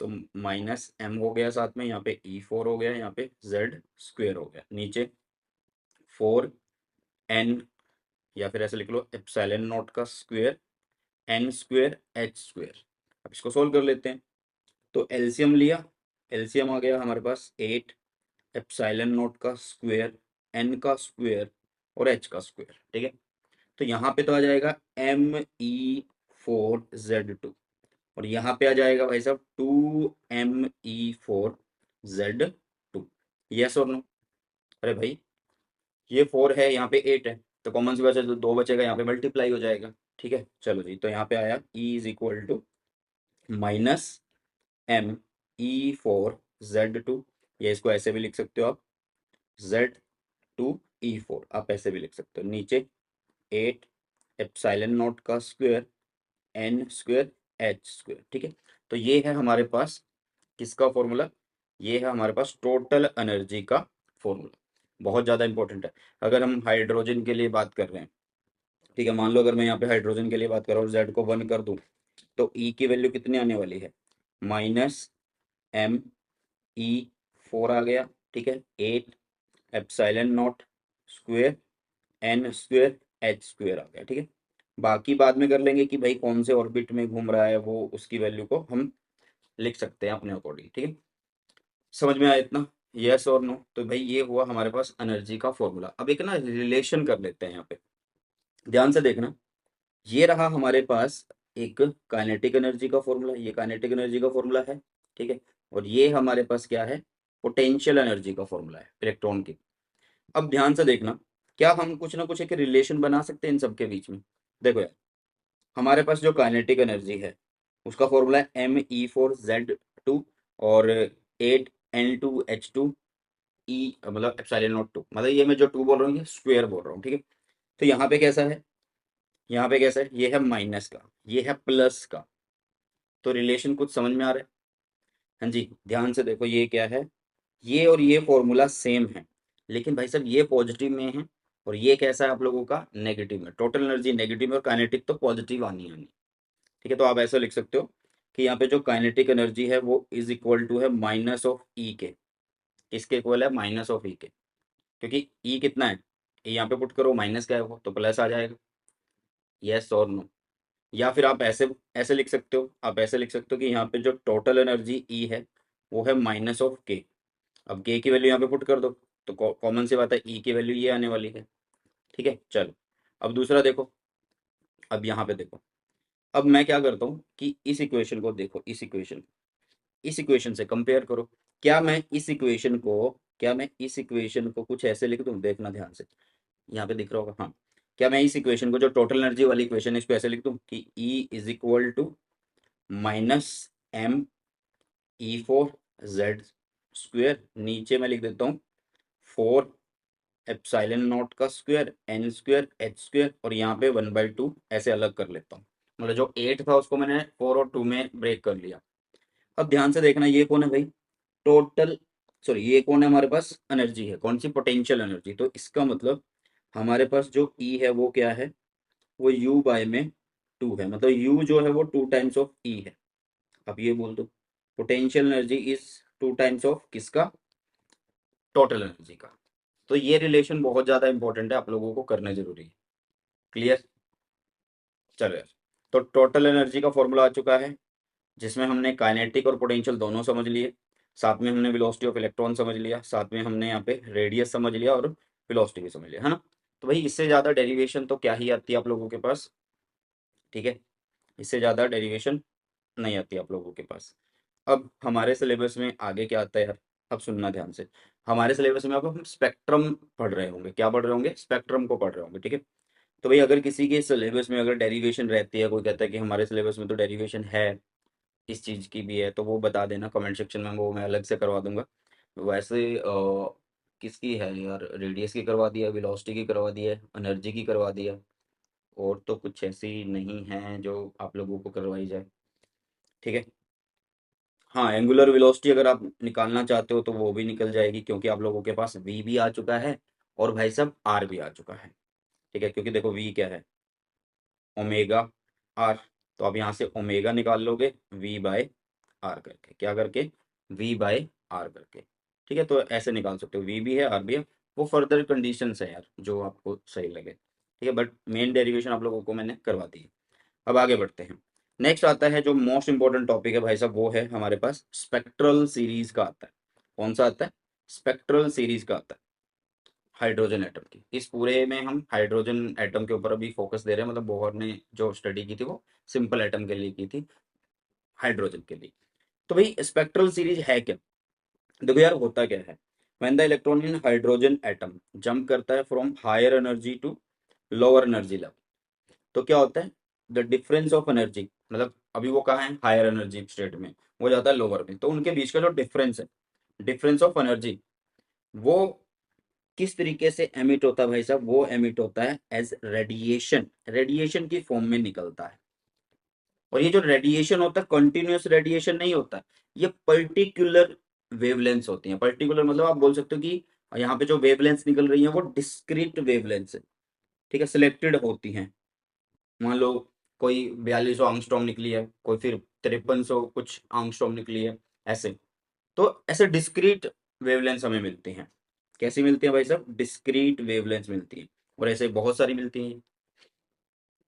तो माइनस एम हो गया, साथ में यहाँ पे ई फोर हो गया, यहाँ पे जेड स्क्वायर हो गया, नीचे 4 एन, या फिर ऐसे लिख लो एप्सिलॉन नॉट का square n square h square. अब इसको सोल्व कर लेते हैं। तो एलसीएम लिया, एलसीएम आ गया हमारे पास 8 एप्सिलॉन नॉट का स्क्वायर एन का स्क्वायर और एच का स्क्वायर। ठीक है, तो यहाँ पे तो आ जाएगा एम ई फोर जेड टू, और यहाँ पे आ जाएगा भाई साहब 2 MEE4 Z2। यस और नो, अरे भाई ये 4 है, यहाँ पे 8 है, तो कॉमन सी बात है, तो 2 बचेगा, यहाँ पे मल्टीप्लाई हो जाएगा। ठीक है, चलो जी, तो यहाँ पे आया E is equal to minus MEE4 Z2, या इसको ऐसे भी लिख सकते हो आप, Z2E4, आप ऐसे भी लिख सकते हो। नीचे 8 एप्सिलॉन नॉट का square n square h square. ठीक है, तो ये है हमारे पास किसका फॉर्मूला, ये है हमारे पास टोटल एनर्जी का फॉर्मूला। बहुत ज़्यादा इंपॉर्टेंट है। अगर हम हाइड्रोजन के लिए बात कर रहे हैं, ठीक है, मान लो अगर मैं यहाँ पे हाइड्रोजन के लिए बात कर रहा हूँ, जेड को वन कर दूँ, तो ई की वैल्यू कितनी आने वाली है, -MEE4 आ गया। ठीक है, 8 epsilon naught square n square h square आ गया। ठीक है, बाकी बाद में कर लेंगे कि भाई कौन से ऑर्बिट में घूम रहा है, वो उसकी वैल्यू को हम लिख सकते हैं अपने अकॉर्डिंग। ठीक है, समझ में आया इतना, यस और नो। तो भाई ये हुआ हमारे पास एनर्जी का फॉर्मूला। अब एक ना रिलेशन कर लेते हैं यहाँ पे, ध्यान से देखना। ये रहा हमारे पास एक काइनेटिक एनर्जी का फॉर्मूला, ये काइनेटिक एनर्जी का फॉर्मूला है। ठीक है, और ये हमारे पास क्या है, पोटेंशियल एनर्जी का फॉर्मूला है इलेक्ट्रॉन की। अब ध्यान से देखना, क्या हम कुछ ना कुछ एक रिलेशन बना सकते हैं इन सबके बीच में। देखो यार, हमारे पास जो काइनेटिक एनर्जी है उसका फॉर्मूला है ME4Z2 और 8N2H2 ई, मतलब एप्सिलॉन नॉट टू, मतलब ये मैं जो टू बोल रहा हूँ ये स्क्वायर बोल रहा हूँ। ठीक है, तो यहाँ पे कैसा है, यहाँ पे कैसा है, ये है माइनस का, ये है प्लस का, तो रिलेशन कुछ समझ में आ रहा है। हाँ जी, ध्यान से देखो, ये क्या है, ये और ये फॉर्मूला सेम है, लेकिन भाई साहब ये पॉजिटिव में है और ये कैसा है आप लोगों का, नेगेटिव में। टोटल एनर्जी नेगेटिव में और काइनेटिक तो पॉजिटिव आनी है। ठीक है, तो आप ऐसा लिख सकते हो कि यहाँ पे जो काइनेटिक एनर्जी है वो इज इक्वल टू है माइनस ऑफ ई के। किसके इक्वल है, माइनस ऑफ ई के, क्योंकि ई कितना है, ई यहाँ पे पुट करो, माइनस का है वो, तो प्लस आ जाएगा। यस और नो, या फिर आप ऐसे ऐसे लिख सकते हो, आप ऐसे लिख सकते हो कि यहाँ पे जो टोटल एनर्जी ई है वो है माइनस ऑफ के। अब के की वैल्यू यहाँ पे पुट कर दो, तो कॉमन सी बात है, ई की वैल्यू ये आने वाली है। ठीक है, चलो अब दूसरा देखो, अब यहाँ पे देखो, अब मैं क्या करता हूँ कि इस इक्वेशन को देखो, इस इक्वेशन से कंपेयर करो। क्या मैं इस इक्वेशन को, क्या मैं इस इक्वेशन को कुछ ऐसे लिख दूं, देखना ध्यान से, यहाँ पे दिख रहा होगा, हाँ। क्या मैं इस इक्वेशन को, जो टोटल एनर्जी वाली इक्वेशन है, इसको ऐसे लिख दूं कि E is equal to minus m E four Z square, नीचे मैं लिख देता हूँ 4 एप्सिलॉन नॉट का square n square h square, और यहाँ पे 1/2 ऐसे अलग कर लेता हूँ। मतलब जो 8 था उसको मैंने 4 और 2 में ब्रेक कर लिया। अब ध्यान से देखना, ये कौन है भाई, टोटल, सॉरी ये कौन है हमारे पास, एनर्जी है, कौन सी, पोटेंशियल एनर्जी। तो इसका मतलब हमारे पास जो ई है वो क्या है, वो यू बाय में 2 है, मतलब यू जो है वो 2 टाइम्स ऑफ ई है। अब ये बोल दो potential energy is 2 times of किसका, टोटल एनर्जी का। तो ये रिलेशन बहुत ज्यादा इंपॉर्टेंट है, आप लोगों को करना जरूरी है। क्लियर, चलो यार। तो टोटल एनर्जी का फॉर्मूला आ चुका है, जिसमें हमने काइनेटिक और पोटेंशियल दोनों समझ लिए, साथ में हमने वेलोसिटी ऑफ इलेक्ट्रॉन समझ लिया, साथ में हमने यहाँ पे रेडियस समझ लिया और वेलोसिटी भी समझ लिया, है ना। तो भाई इससे ज़्यादा डेरिवेशन तो क्या ही आती है आप लोगों के पास, ठीक है, इससे ज़्यादा डेरिवेशन नहीं आती आप लोगों के पास। अब हमारे सिलेबस में आगे क्या आता है यार, अब सुनना ध्यान से। हमारे सिलेबस में अब हम स्पेक्ट्रम पढ़ रहे होंगे, क्या पढ़ रहे होंगे, स्पेक्ट्रम को पढ़ रहे होंगे, ठीक है। तो भाई अगर किसी के सिलेबस में अगर डेरिवेशन रहती है, कोई कहता है कि हमारे सिलेबस में तो डेरिवेशन है, इस चीज़ की भी है, तो वो बता देना कमेंट सेक्शन में, वो मैं अलग से करवा दूंगा। वैसे किसकी है यार, रेडियस की करवा दिया, वेलोसिटी की करवा दिया, एनर्जी की करवा दिया, और तो कुछ ऐसी नहीं है जो आप लोगों को करवाई जाए, ठीक है। हाँ, एंगुलर वेलोसिटी अगर आप निकालना चाहते हो तो वो भी निकल जाएगी, क्योंकि आप लोगों के पास वी भी आ चुका है और भाई साहब आर भी आ चुका है, ठीक है। क्योंकि देखो वी क्या है, ओमेगा आर, तो आप यहाँ से ओमेगा निकाल लोगे वी बाय आर करके, क्या करके, वी बाय आर करके, ठीक है। तो ऐसे निकाल सकते हो, वी भी है आर भी है, वो फर्दर कंडीशंस है यार जो आपको सही लगे, ठीक है। बट मेन डेरिवेशन आप लोगों को मैंने करवा दी है। अब आगे बढ़ते हैं। नेक्स्ट आता है जो मोस्ट इंपॉर्टेंट टॉपिक है भाई साहब, वो है हमारे पास स्पेक्ट्रल सीरीज का आता है। कौन सा आता है, स्पेक्ट्रल सीरीज का आता है, हाइड्रोजन एटम की। इस पूरे में हम हाइड्रोजन एटम के ऊपर अभी फोकस दे रहे हैं, मतलब बोहर ने जो स्टडी की थी वो सिंपल एटम के लिए की थी, हाइड्रोजन के लिए। तो भाई स्पेक्ट्रल सीरीज है क्या, देखो यार होता क्या है, when the electron in hydrogen atom jump करता है from higher energy to lower energy level, तो क्या होता है, द डिफरेंस ऑफ एनर्जी, मतलब अभी वो कहाँ है, हायर एनर्जी स्टेट में, वो जाता है लोअर में, तो उनके बीच का जो डिफरेंस है, डिफरेंस ऑफ एनर्जी, वो किस तरीके से एमिट होता है भाई साहब, वो एमिट होता है एज रेडिएशन, रेडिएशन की फॉर्म में निकलता है। और ये जो रेडिएशन होता है कंटिन्यूअस रेडिएशन नहीं होता, ये पर्टिकुलर वेवलेंथ होती है। पर्टिकुलर मतलब आप बोल सकते हो कि यहाँ पे जो वेवलेंथ निकल रही है वो डिस्क्रीट वेवलेंथ है, ठीक है, सिलेक्टेड होती हैं। मान लो कोई 4200 आंगस्ट्रॉम निकली है, कोई फिर 5300 कुछ आंगस्ट्रॉम निकली है, ऐसे। तो ऐसे डिस्क्रीट वेवलेंथ हमें मिलती हैं। कैसी मिलती है भाई साहब, डिस्क्रीट वेवलेंथ मिलती है, और ऐसे बहुत सारी मिलती हैं।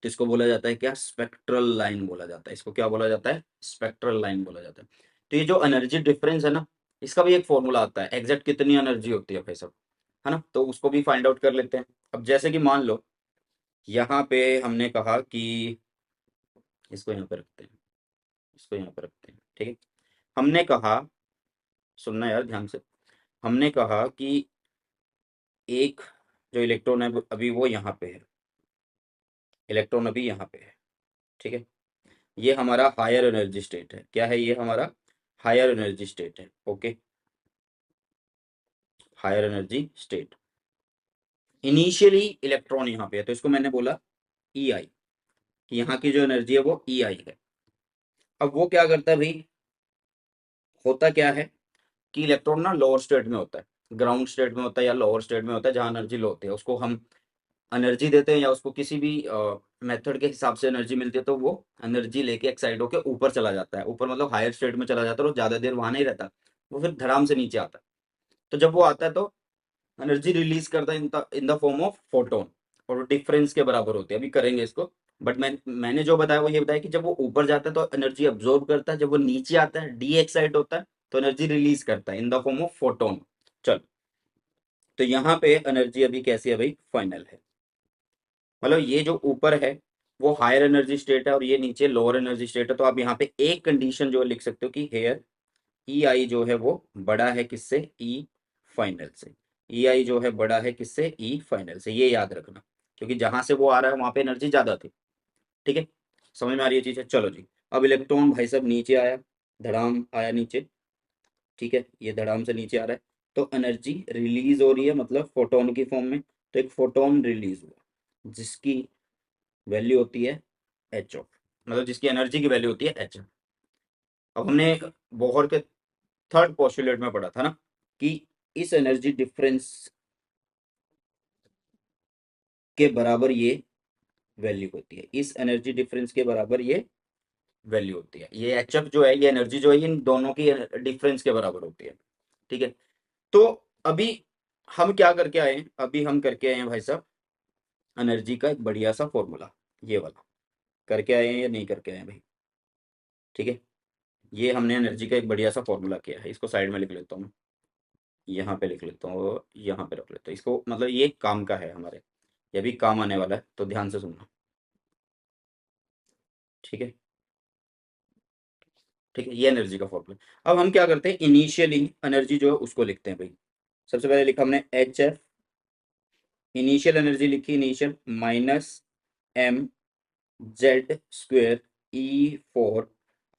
तो इसको बोला जाता है क्या, स्पेक्ट्रल लाइन बोला जाता है, इसको क्या बोला जाता है, स्पेक्ट्रल लाइन बोला जाता है। तो ये जो एनर्जी डिफरेंस है ना, इसका भी एक फॉर्मूला आता है, एग्जैक्ट कितनी एनर्जी होती है भाई साहब, है ना। तो उसको भी फाइंड आउट कर लेते हैं। अब जैसे कि मान लो यहाँ पे हमने कहा कि, इसको यहाँ पे रखते हैं, इसको यहाँ पे रखते हैं, ठीक है। हमने कहा, सुनना यार ध्यान से, हमने कहा कि एक जो इलेक्ट्रॉन है अभी वो यहाँ पे है, इलेक्ट्रॉन अभी यहाँ पे है, ठीक है। ये हमारा हायर एनर्जी स्टेट है, क्या है ये हमारा, हायर एनर्जी स्टेट है, okay, higher energy state. Initially electron यहाँ पे है, तो इसको मैंने बोला ई आई, कि यहाँ की जो एनर्जी है वो ई आई है। अब वो क्या करता है भाई, होता क्या है कि इलेक्ट्रॉन ना लोअर स्टेट में होता है, ग्राउंड स्टेट में होता है या लोअर स्टेट में होता है, जहाँ एनर्जी लो होती है, उसको हम एनर्जी देते हैं या उसको किसी भी मेथड के हिसाब से एनर्जी मिलती है, तो वो एनर्जी लेके एक्साइड होकर ऊपर चला जाता है, ऊपर मतलब हायर स्टेट में चला जाता है, और ज्यादा देर वहां नहीं रहता, वो फिर धड़ाम से नीचे आता है। तो जब वो आता है तो एनर्जी रिलीज करता है in the form of photon, और डिफरेंस के बराबर होती है, अभी करेंगे इसको। बट मैंने जो बताया वो ये बताया कि जब वो ऊपर जाता है तो एनर्जी अब्जॉर्ब करता है, जब वो नीचे आता है डी एक्साइट होता है तो एनर्जी रिलीज करता है in the form of photon. चल, तो यहाँ पे एनर्जी अभी कैसी है भाई, फाइनल है, मतलब ये जो ऊपर है वो हायर एनर्जी स्टेट है और ये नीचे लोअर एनर्जी स्टेट है। तो आप यहाँ पे एक कंडीशन जो लिख सकते हो कि हेयर ई आई जो है वो बड़ा है किससे, ई फाइनल से, ई आई जो है बड़ा है किससे, ई फाइनल से, ये याद रखना, क्योंकि जहां से वो आ रहा है वहां पे एनर्जी ज्यादा थी, ठीक है। समझ में आ रही है चीज है, चलो जी। अब इलेक्ट्रॉन भाई साहब नीचे आया, धड़ाम आया नीचे, ठीक है, ये धड़ाम से नीचे आ रहा है, तो एनर्जी रिलीज हो रही है, मतलब फोटोन की फॉर्म में। तो एक फोटोन रिलीज हुआ जिसकी वैल्यू होती है एच ऑफ, मतलब जिसकी एनर्जी की वैल्यू होती है एच। अब हमने बोहर के थर्ड पोस्टुलेट में पढ़ा था ना कि इस एनर्जी डिफरेंस के बराबर ये वैल्यू होती है, इस एनर्जी डिफरेंस के बराबर ये वैल्यू होती है। ये एच एफ जो है, ये एनर्जी जो है, इन दोनों की डिफरेंस के बराबर होती है, ठीक है। तो अभी हम क्या करके आए हैं, अभी हम करके आए हैं भाई साहब एनर्जी का एक बढ़िया सा फॉर्मूला, ये वाला करके आए हैं या नहीं करके आए हैं भाई, ठीक है। ये हमने एनर्जी का एक बढ़िया सा फॉर्मूला किया है, इसको साइड में लिख लेता हूँ, यहाँ पे लिख लेता हूँ, यहाँ पे रख लेता हूँ इसको, मतलब ये काम का है हमारे, ये भी काम आने वाला है, तो ध्यान से सुनना, ठीक है। ठीक है, ये एनर्जी का फॉर्मूला। अब हम क्या करते हैं, इनिशियली एनर्जी जो है उसको लिखते हैं भाई। सबसे पहले लिखा हमने एच एफ, इनिशियल एनर्जी लिखी, initial minus m z square e four,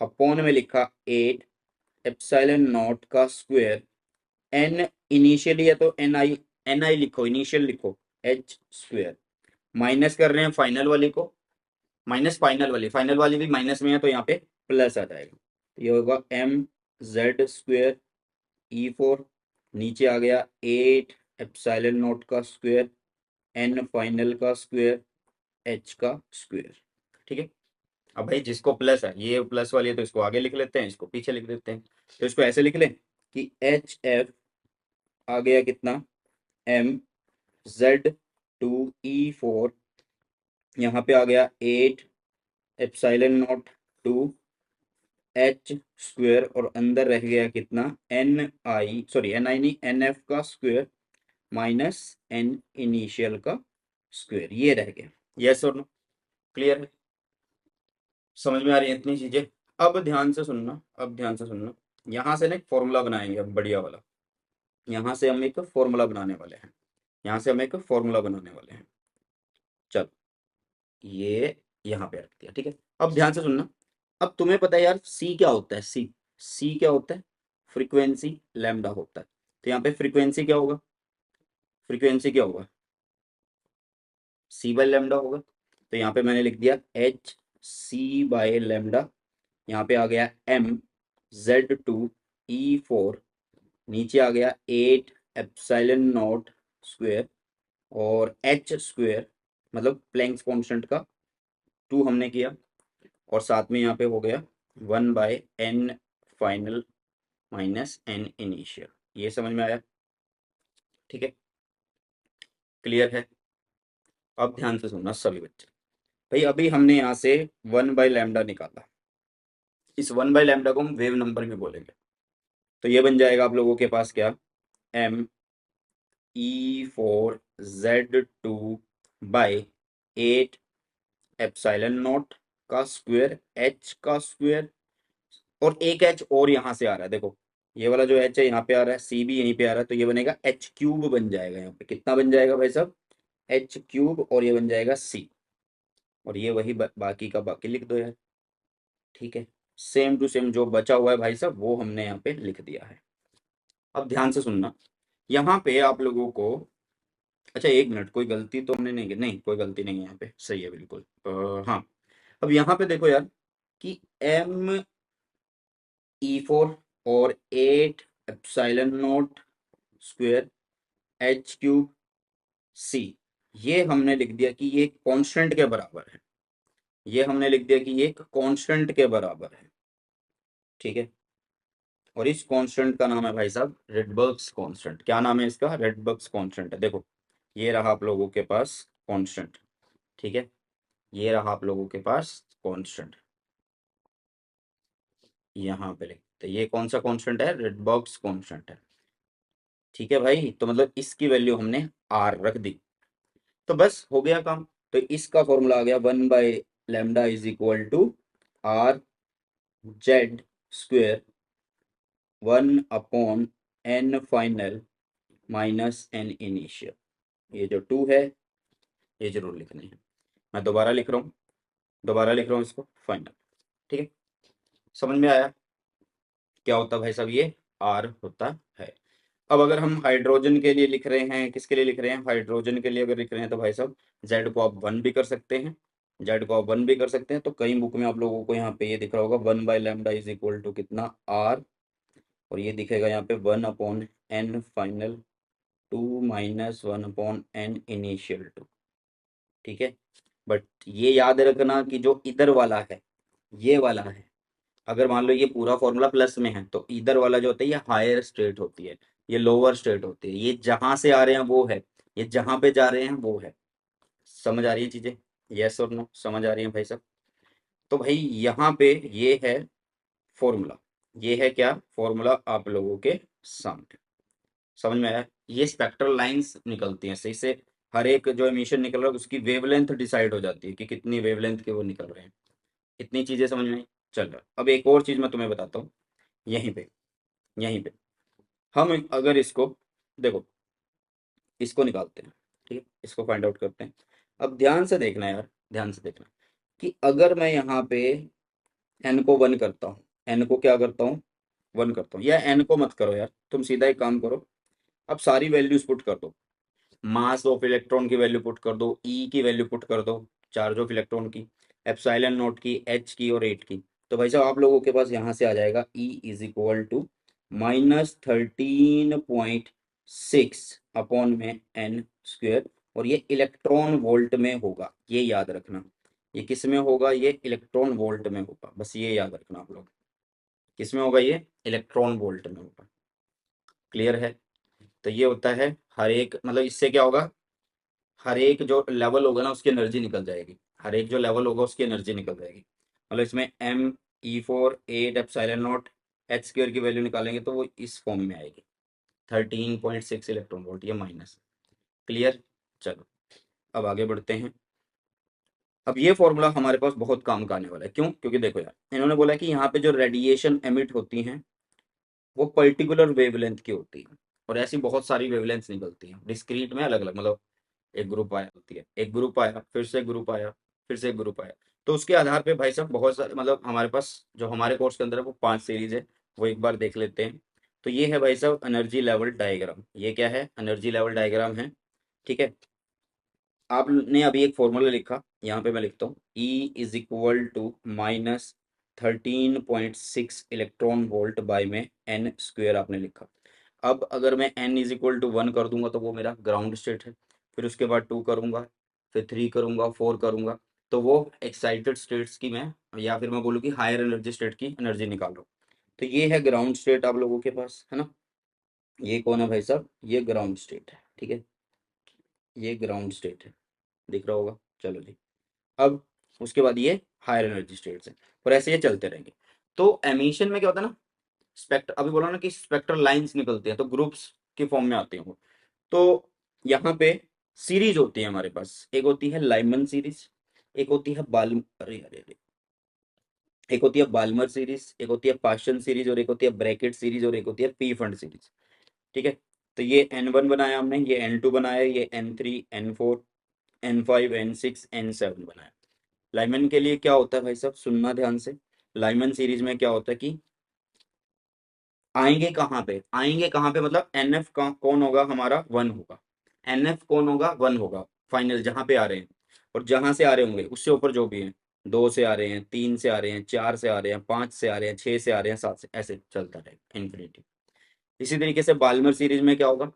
upon में लिखा 8 एप्सिलॉन नॉट का स्क्वेयर एन, इनिशियली है तो एन आई लिखो, इनिशियल लिखो, एच स्क्वेयर, माइनस कर रहे हैं फाइनल वाली को, माइनस फाइनल वाली भी माइनस में है तो यहाँ पे प्लस आ जाएगा, तो ये होगा M z square e four, नीचे आ गया 8 एप्सिलॉन नॉट का स्क्वेयर एन फाइनल का स्क्वेयर एच का स्क्वेयर, ठीक है। अब भाई जिसको प्लस है, ये प्लस वाली है तो इसको आगे लिख लेते हैं, इसको पीछे लिख देते हैं, तो इसको ऐसे लिख लें कि एच एफ आ गया कितना, M Z two E four, यहाँ पे आ गया 8 epsilon nought two H square, और अंदर रह गया कितना, N I, sorry N I नहीं, एन एफ का स्क्वेयर माइनस एन इनिशियल का स्क्वेयर, ये रह गया। यस और नो, क्लियर है, समझ में आ रही है इतनी चीजें। अब ध्यान से सुनना, अब ध्यान से सुनना, यहाँ से ना एक फॉर्मूला बनाएंगे अब बढ़िया वाला, यहाँ से हम एक फॉर्मूला बनाने वाले हैं, यहाँ से हम एक फॉर्मूला बनाने वाले हैं। चलो ये यहाँ पे रख दिया, ठीक है। अब ध्यान से सुनना, अब तुम्हें पता है यार सी क्या होता है, सी, सी क्या होता है, फ्रीक्वेंसी लैम्डा होता है, तो यहाँ पे फ्रीक्वेंसी क्या होगा, फ्रीक्वेंसी क्या होगा, सी बाय लैम्डा होगा, तो यहाँ पे मैंने लिख दिया एच सी बाय लैम्डा, यहाँ पे आ गया M Z two E four, नीचे आ गया 8 एप्सिलॉन नॉट स्क्वेयर, और एच स्क्वेयर मतलब प्लैंक्स कांस्टेंट का 2 हमने किया, और साथ में यहाँ पे हो गया 1 by N final minus N initial, ये समझ में आया, ठीक है, क्लियर है। अब ध्यान से सुनना सभी बच्चे, भाई अभी हमने यहाँ से 1 बाय लैम्डा निकाला, इस 1 बाय लैम्डा को हम वेव नंबर में बोलेंगे, तो ये बन जाएगा आप लोगों के पास क्या, M E four Z two by 8 epsilon not का स्क्वायर एच का स्क्वायर, और एक एच और यहाँ से आ रहा है, देखो ये वाला जो एच है यहाँ पे आ रहा है, सी भी यहीं पे आ रहा है, तो ये बनेगा एच क्यूब बन जाएगा, यहाँ पे कितना बन जाएगा भाई साहब, एच क्यूब, और ये बन जाएगा सी, और ये वही बाकी का बाकी लिख दो यार, ठीक है। सेम टू सेम जो बचा हुआ है भाई साहब वो हमने यहाँ पे लिख दिया है। अब ध्यान से सुनना, यहाँ पे आप लोगों को, अच्छा एक मिनट, कोई गलती तो हमने नहीं की, नहीं कोई गलती नहीं है यहाँ पे, सही है बिल्कुल, हाँ। अब यहाँ पे देखो यार कि एम ई फोर और 8 epsilon naught square h cube c, ये हमने लिख दिया कि ये कांस्टेंट के बराबर है, ये हमने लिख दिया कि ये एक कांस्टेंट के बराबर है, ठीक है। और इस कांस्टेंट का नाम है भाई साहब रेडबर्ग्स कांस्टेंट, क्या नाम है इसका, रेडबर्ग्स कांस्टेंट है, देखो ये रहा आप लोगों के पास कांस्टेंट, ठीक है, ये रहा आप लोगों के पास कांस्टेंट, यहाँ पे लिखते, ये कौन सा कांस्टेंट है, रेडबर्ग्स कांस्टेंट है, ठीक है भाई। तो मतलब इसकी वैल्यू हमने आर रख दी, तो बस हो गया काम। तो इसका फॉर्मूला आ गया 1 by lambda is equal to R Z square 1 upon N final minus N initial, ये जो 2 है ये जरूर लिखने हैं, मैं दोबारा लिख रहा हूँ, दोबारा लिख रहा हूँ इसको, फाइनल, ठीक है। समझ में आया क्या होता है भाई साहब, ये आर होता है। अब अगर हम हाइड्रोजन के लिए लिख रहे हैं, किसके लिए लिख रहे हैं, हाइड्रोजन के लिए अगर लिख रहे हैं तो भाई साहब जेड को आप 1 भी कर सकते हैं, जेड को आप 1 भी कर सकते हैं। तो कई बुक में आप लोगों को यहाँ पे ये दिख रहा होगा 1/λ इज इक्वल टू कितना आर, और ये दिखेगा यहाँ पे 1/n final two minus 1/n initial two. ठीक है, बट ये याद रखना कि जो इधर वाला है, ये वाला है, अगर मान लो ये पूरा फॉर्मूला प्लस में है तो इधर वाला जो होता है ये हायर स्टेट होती है, ये लोअर स्टेट होती है, ये जहां से आ रहे हैं वो है, ये जहां पे जा रहे हैं वो है। समझ आ रही है चीजें, यस और नो, समझ आ रही है भाई साहब। तो भाई यहाँ पे ये है फॉर्मूला, ये है क्या फॉर्मूला आप लोगों के सामने, समझ में आया। ये स्पेक्ट्रल लाइंस निकलती हैं सही से, हर एक जो एमिशन निकल रहा है उसकी वेवलेंथ डिसाइड हो जाती है कि कितनी वेवलेंथ के वो निकल रहे हैं। इतनी चीजें समझ में आई। चल रहा, अब एक और चीज मैं तुम्हें बताता हूँ। यहीं पे, यहीं पे हम अगर इसको देखो, इसको निकालते हैं, ठीक है, इसको फाइंड आउट करते हैं। अब ध्यान से देखना यार, ध्यान से देखना कि अगर मैं यहाँ पे एन को 1 करता हूँ, एन को क्या करता हूँ 1 करता हूँ, या एन को मत करो यार, तुम सीधा एक काम करो, अब सारी वैल्यूज पुट कर दो, मास ऑफ इलेक्ट्रॉन की वैल्यू पुट कर दो, ई की वैल्यू पुट कर दो, चार्ज ऑफ इलेक्ट्रॉन की, एप्सिलॉन नॉट की, एच की और 8 की। तो भाई साहब आप लोगों के पास यहाँ से आ जाएगा E is equal to -13.6 upon में एन स्क्वेयर, और ये इलेक्ट्रॉन वोल्ट में होगा, ये याद रखना। ये किस में होगा, ये इलेक्ट्रॉन वोल्ट में होगा, बस ये याद रखना आप लोग, किस में होगा, ये इलेक्ट्रॉन वोल्ट में होगा। क्लियर है। तो ये होता है हर एक, मतलब इससे क्या होगा, हर एक जो लेवल होगा ना उसकी एनर्जी निकल जाएगी, हर एक जो लेवल होगा उसकी एनर्जी निकल जाएगी। मतलब इसमें m e4 8 epsilon not H square की वैल्यू निकालेंगे तो वो इस फॉर्म में आएगी, 13.6 इलेक्ट्रॉन वोल्ट, ये माइनस। क्लियर। चलो अब आगे बढ़ते हैं। अब ये फॉर्मूला हमारे पास बहुत काम का आने वाला है, क्यों, क्योंकि देखो यार इन्होंने बोला कि यहाँ पे जो रेडिएशन एमिट होती हैं वो पर्टिकुलर वेवलेंथ की होती है, और ऐसी बहुत सारी वेवलेंथ निकलती हैं डिस्क्रीट में अलग अलग, मतलब एक ग्रुप आया होती है, एक ग्रुप आया, फिर से ग्रुप आया, फिर से एक ग्रुप आया। तो उसके आधार पे भाई साहब बहुत सारे, मतलब हमारे पास जो हमारे कोर्स के अंदर है वो 5 सीरीज है, वो एक बार देख लेते हैं। तो ये है भाई साहब एनर्जी लेवल डायग्राम, ये क्या है, एनर्जी लेवल डायग्राम है। ठीक है, आपने अभी एक फॉर्मूला लिखा, यहाँ पे मैं लिखता हूँ E is equal to -13.6 electron volt by में एन स्क्वेयर आपने लिखा। अब अगर मैं n इज इक्वल टू 1 कर दूंगा तो वो मेरा ग्राउंड स्टेट है, फिर उसके बाद 2 करूंगा, फिर 3 करूंगा, 4 करूंगा, तो वो एक्साइटेड स्टेट्स की मैं, या फिर मैं बोलूँ कि हायर एनर्जी स्टेट की एनर्जी निकाल रहा हूँ। तो ये है ग्राउंड स्टेट आप लोगों के पास, है ना। ये कौन है भाई साहब, ये ग्राउंड स्टेट है, ठीक है, ये ग्राउंड स्टेट है, दिख रहा होगा। चलो जी, अब उसके बाद ये हायर एनर्जी स्टेट्स हैं, और ऐसे ये चलते रहेंगे। तो एमिशन में क्या होता है ना, स्पेक्ट्र, अभी बोला ना कि स्पेक्ट्रल लाइंस निकलती हैं तो ग्रुप्स के फॉर्म में आते हैं वो। तो यहाँ पे सीरीज होती है हमारे पास, एक होती है लाइमन सीरीज, एक होती है बाल अरे अरे अरे एक होती है बाल्मर सीरीज, एक होती है पाशन सीरीज, और एक होती है ब्रैकेट सीरीज, और एक होती है पी फंड सीरीज। ठीक है, तो ये N1 बनाया हमने, ये N2 बनाया, ये N3 N4 N5 N6 N7 बनाया। लाइमन के लिए क्या होता है भाई साहब, सुनना ध्यान से। लाइमन सीरीज में क्या होता है कि आएंगे कहाँ पे, आएंगे कहाँ पे, मतलब NF का कौन होगा, हमारा 1 होगा, NF कौन होगा, 1 होगा, फाइनल जहाँ पे आ रहे हैं, और जहां से आ रहे होंगे उससे ऊपर जो भी हैं, 2 से आ रहे हैं, 3 से आ रहे हैं, 4 से आ रहे हैं, 5 से आ रहे हैं, 6 से आ रहे हैं, 7 से, ऐसे चलता रहेगा इन्फिनिटी। इसी तरीके से बाल्मर सीरीज में क्या होगा,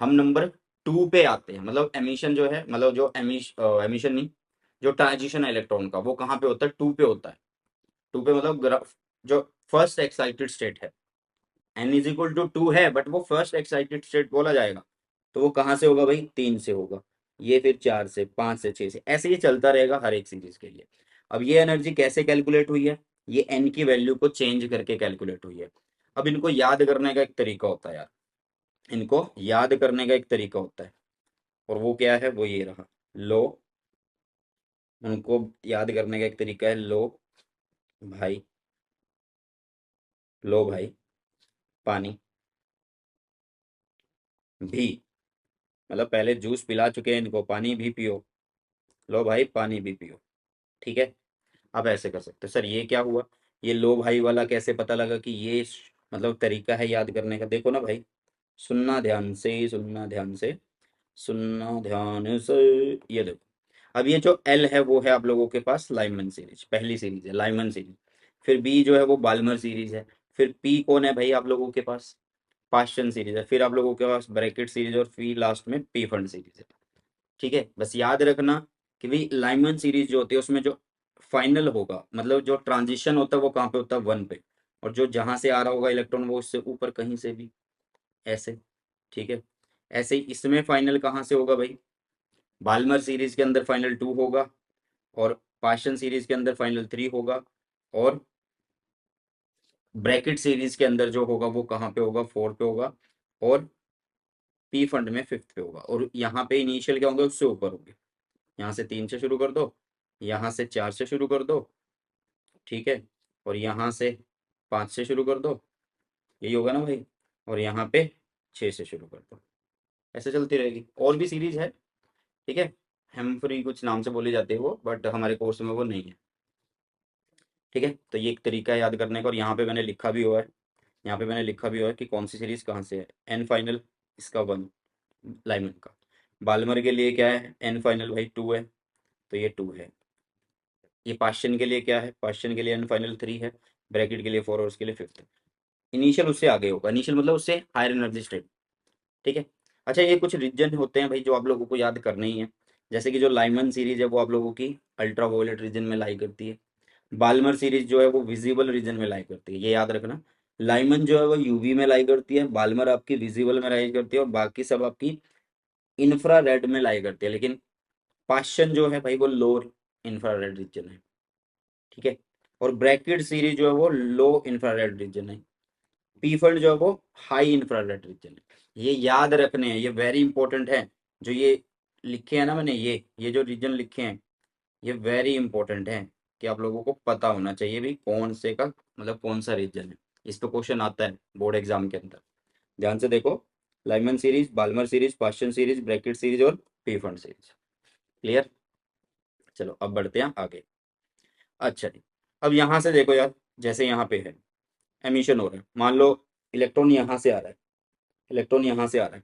हम नंबर 2 पे आते हैं, मतलब एमिशन जो है, मतलब जो एमिशन नहीं, जो ट्रांजिशन है इलेक्ट्रॉन का वो कहाँ पे होता है, 2 पे होता है। 2 पे मतलब जो फर्स्ट एक्साइटेड स्टेट है, n इज इक्वल टू 2 है, बट वो फर्स्ट एक्साइटेड स्टेट बोला जाएगा, तो वो कहाँ से होगा भाई, 3 से होगा, ये फिर 4 से, 5 से, 6 से, ऐसे ये चलता रहेगा हर एक सीरीज के लिए। अब ये एनर्जी कैसे कैलकुलेट हुई है, ये n की वैल्यू को चेंज करके कैलकुलेट हुई है। अब इनको याद करने का एक तरीका होता है यार, इनको याद करने का एक तरीका होता है, और वो क्या है, वो ये रहा लो, उनको याद करने का एक तरीका है, भाई लो भाई पानी भी, मतलब पहले जूस पिला चुके हैं इनको, पानी भी पियो, लो भाई पानी भी पियो। ठीक है, अब ऐसे कर सकते हैं सर, ये क्या हुआ, ये लो भाई वाला कैसे पता लगा कि ये मतलब तरीका है याद करने का? देखो ना भाई, सुनना ध्यान से, सुनना ध्यान से, सुनना ध्यान से। ये देखो, अब ये जो एल है वो है आप लोगों के पास लाइमन सीरीज, पहली सीरीज है लाइमन सीरीज। फिर बी जो है वो बाल्मर सीरीज है। फिर पी कौन है भाई आप लोगों के पास? पास्चन सीरीज है। फिर आप लोगों के पास ब्रैकेट सीरीज और फिर लास्ट में पी फंड सीरीज है। ठीक है, बस याद रखना कि भाई लाइमन सीरीज जो होती है उसमें जो फाइनल होगा, मतलब जो ट्रांजिशन होता है वो कहाँ पे होता है? वन पे। और जो जहां से आ रहा होगा इलेक्ट्रॉन वो उससे ऊपर कहीं से भी, ऐसे। ठीक है, ऐसे ही इसमें फाइनल कहाँ से होगा भाई? बाल्मर सीरीज के अंदर फाइनल टू होगा, और पास्चन सीरीज के अंदर फाइनल थ्री होगा, और ब्रैकेट सीरीज के अंदर जो होगा वो कहाँ पे होगा? फोर पे होगा, और पी फंड में फिफ्थ पे होगा। और यहाँ पे इनिशियल क्या होंगे? उससे ऊपर होंगे। यहाँ से तीन से शुरू कर दो, यहाँ से चार से शुरू कर दो, ठीक है, और यहाँ से पाँच से शुरू कर दो, यही होगा ना भाई, और यहाँ पे छः से शुरू कर दो। ऐसे चलती रहेगी। और भी सीरीज है, ठीक है, हेम्फ्री कुछ नाम से बोली जाती है वो, बट हमारे कोर्स में वो नहीं है। ठीक है, तो ये एक तरीका है याद करने का, और यहाँ पे मैंने लिखा भी हुआ है, यहाँ पे मैंने लिखा भी हुआ है कि कौन सी सीरीज कहाँ से है। एन फाइनल इसका वन, लाइमन का। बाल्मर के लिए क्या है? एन फाइनल भाई टू है, तो ये टू है। ये पाश्चन के लिए क्या है? पाश्चन के लिए एन फाइनल थ्री है, ब्रैकेट के लिए फोर और उसके लिए फिफ्थ है। इनिशियल उससे आगे होगा, इनिशियल मतलब उससे हायर एनर्जी स्टेट। ठीक है। अच्छा, ये कुछ रीजन होते हैं भाई जो आप लोगों को याद करने ही है। जैसे कि जो लाइमन सीरीज है वो आप लोगों की अल्ट्रावायलेट रीजन में लाई करती है। बाल्मर सीरीज जो है वो विजिबल रीजन में लाई करती है, ये याद रखना। लाइमन जो है वो यूवी में लाई करती है, बाल्मर आपकी विजिबल में लाई करती है, और बाकी सब आपकी इंफ्रारेड में लाई करती है। लेकिन पाश्चन जो है भाई वो लोअर इंफ्रारेड रीजन है। ठीक है, और ब्रैकेट सीरीज जो है वो लो इंफ्रारेड रीजन है। पीफल्ड जो है वो हाई इंफ्रारेड रीजन है। ये याद रखने हैं, ये वेरी इंपॉर्टेंट है। जो ये लिखे हैं ना मैंने, ये जो रीजन लिखे हैं ये वेरी इंपॉर्टेंट है, कि आप लोगों को पता होना चाहिए भी कौन से का मतलब कौन सा रीजन है। इस पे क्वेश्चन आता है बोर्ड एग्जाम के अंदर। ध्यान से देखो, Lyman series, Balmer series, Paschen series, Brackett series और पीफंड सीरीज। क्लियर? चलो अब बढ़ते हैं आगे। अच्छा जी, अब यहाँ से देखो यार, जैसे यहाँ पे है एमिशन हो रहा है, मान लो इलेक्ट्रॉन यहाँ से आ रहा है, इलेक्ट्रॉन यहाँ से आ रहा है।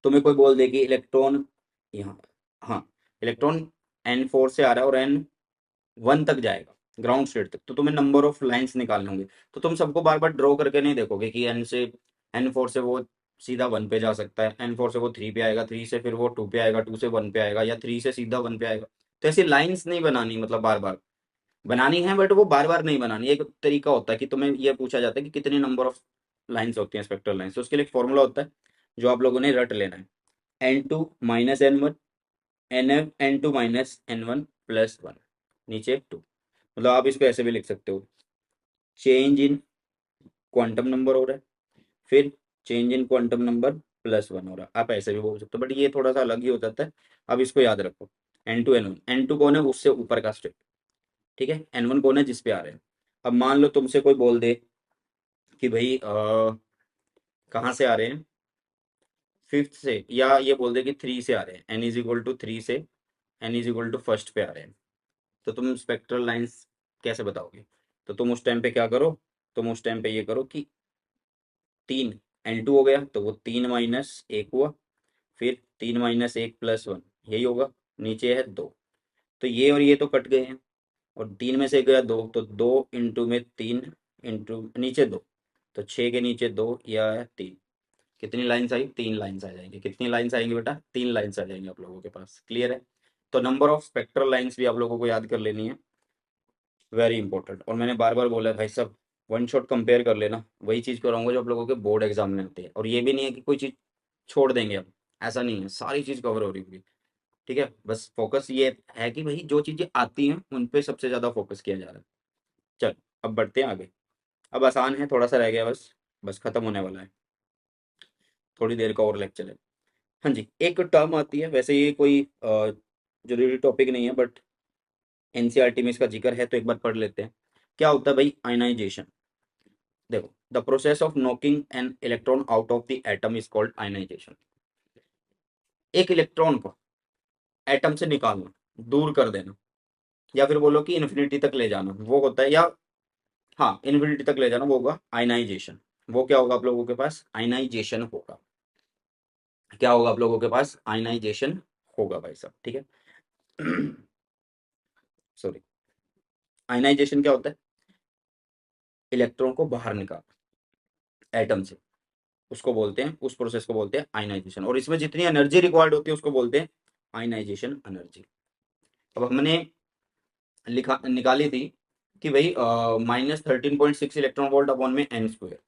तुम्हें कोई बोल दे कि इलेक्ट्रॉन यहाँ, हाँ, इलेक्ट्रॉन N4 से आ रहा है और N1 तक जाएगा, ग्राउंड स्टेट तक, तो तुम्हें नंबर ऑफ लाइंस निकालने होंगे। तो तुम सबको बार बार ड्रॉ करके नहीं देखोगे कि N4 से वो सीधा वन पे जा सकता है, N4 से वो थ्री पे आएगा, थ्री से फिर वो टू पे आएगा, टू से वन पे आएगा, या थ्री से सीधा वन पे आएगा। तो ऐसी लाइंस नहीं बनानी, मतलब बार बार बनानी है, बट वो बार बार नहीं बनानी। एक तरीका होता है कि तुम्हें ये पूछा जाता है कि कितनी नंबर ऑफ लाइंस होती हैं स्पेक्ट्रल लाइंस, तो उसके लिए एक फॉर्मूला होता है जो आप लोगों ने रट लेना है। N2 - N1, N2 - N1 +1, नीचे टू। मतलब आप इसको ऐसे भी लिख सकते हो, चेंज इन क्वांटम नंबर हो रहा है, फिर चेंज इन क्वांटम नंबर +1 हो रहा है। आप ऐसे भी बोल सकते हो, बट ये थोड़ा सा अलग ही हो जाता है। अब इसको याद रखो, N2 N1, N2 कौन है? उससे ऊपर का स्टेट। ठीक है, N1 कौन है? जिस पे आ रहे हैं। अब मान लो तुमसे कोई बोल दे कि भाई कहाँ से आ रहे हैं? फिफ्थ से, या ये बोल दे कि थ्री से आ रहे हैं, N = 3 से N = फर्स्ट पे आ रहे हैं। तो तुम स्पेक्ट्रल लाइंस कैसे बताओगे? तो तुम उस टाइम पे क्या करो, तुम उस टाइम पे ये करो कि तीन, N2 हो गया तो वो 3 - 1 हुआ, फिर 3 - 1 +1, यही होगा। नीचे है दो, तो ये और ये तो कट गए हैं, और तीन में से गया दो, तो दो इंटू में तीन, इंटू नीचे दो, तो छः के नीचे दो, या है तीन। कितनी लाइन्स आई? तीन लाइन्स आ जाएंगी। कितनी लाइन्स आएंगी बेटा? तीन लाइन्स आ जाएंगी आप लोगों के पास। क्लियर है? तो नंबर ऑफ स्पेक्ट्रल लाइन्स भी आप लोगों को याद कर लेनी है, वेरी इंपॉर्टेंट। और मैंने बार बार बोला है भाई सब, वन शॉट कंपेयर कर लेना, वही चीज़ कराऊंगा जो आप लोगों के बोर्ड एग्जाम में आती है। और ये भी नहीं है कि कोई चीज़ छोड़ देंगे अब, ऐसा नहीं है, सारी चीज़ कवर हो रही होगी। ठीक है, बस फोकस ये है कि भाई जो चीज़ें आती हैं उन पे सबसे ज़्यादा फोकस किया जा रहा है। चल अब बढ़ते हैं आगे। अब आसान है, थोड़ा सा रह गया बस, बस खत्म होने वाला है, थोड़ी देर का और लेक्चर है। हाँ जी, एक टर्म आती है, वैसे ये कोई जरूरी टॉपिक नहीं है, बट एनसीईआरटी में इसका जिक्र है तो एक बार पढ़ लेते हैं। क्या होता है भाई आयनाइजेशन? देखो, the process of knocking an electron out of the atom is called ionization. एक इलेक्ट्रॉन को एटम से निकालना, दूर कर देना, या फिर बोलो कि इन्फिनिटी तक ले जाना, वो होता है, या हाँ, इन्फिनिटी तक ले जाना, वो होगा आयनाइजेशन। वो क्या होगा आप लोगों के पास? आयनाइजेशन होगा। क्या होगा आप लोगों के पास? आयनाइजेशन होगा भाई साहब, ठीक है। सॉरी, आयनाइजेशन क्या होता है? इलेक्ट्रॉन को बाहर निकाल एटम से, उसको बोलते हैं, उस प्रोसेस को बोलते हैं आयनाइजेशन। और इसमें जितनी एनर्जी रिक्वायर्ड होती है उसको बोलते हैं आयनाइजेशन एनर्जी। अब हमने लिखा निकाली थी कि भाई -13.6 इलेक्ट्रॉन वोल्ट अपॉन में एन स्क्वायर,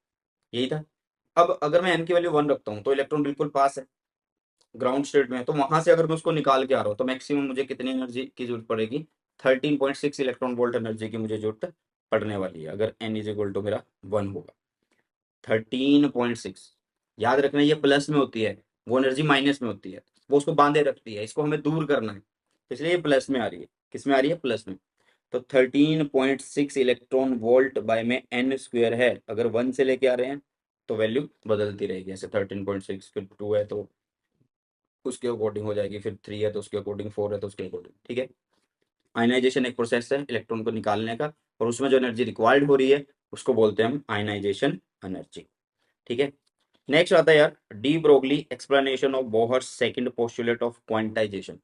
यही था। अब अगर मैं एन की वैल्यू 1 रखता हूँ तो इलेक्ट्रॉन बिल्कुल पास है, ग्राउंड स्टेट में है, तो वहां से अगर मैं उसको निकाल के आ रहा हूँ तो मैक्सिमम मुझे कितनी एनर्जी की जरूरत पड़ेगी? 13.6 इलेक्ट्रॉन वोल्ट एनर्जी की मुझे जरूरत पड़ने वाली है, अगर एन इज इक्वल टू मेरा 1 होगा। 13.6, याद रखना ये प्लस में होती है, वो एनर्जी माइनस में होती है, वो उसको बांधे रखती है, इसको हमें दूर करना है, तो इसलिए ये प्लस में आ रही है। किस में आ रही है? प्लस में। तो 13.6 इलेक्ट्रॉन वोल्ट बाय में एन स्क्वायर है, अगर 1 से लेके आ रहे हैं तो वैल्यू बदलती रहेगी, जैसे 13.6, फिर 2 है तो उसके अकॉर्डिंग हो जाएगी, फिर 3 है तो उसके अकॉर्डिंग, 4 है तो उसके अकॉर्डिंग, ठीक है। आयनाइजेशन एक प्रोसेस है इलेक्ट्रॉन को निकालने का, और उसमें जो एनर्जी रिक्वायर्ड हो रही है उसको बोलते हैं हम आयनाइजेशन एनर्जी, ठीक है। नेक्स्ट आता है यार, de Broglie explanation of Bohr's second postulate of quantization.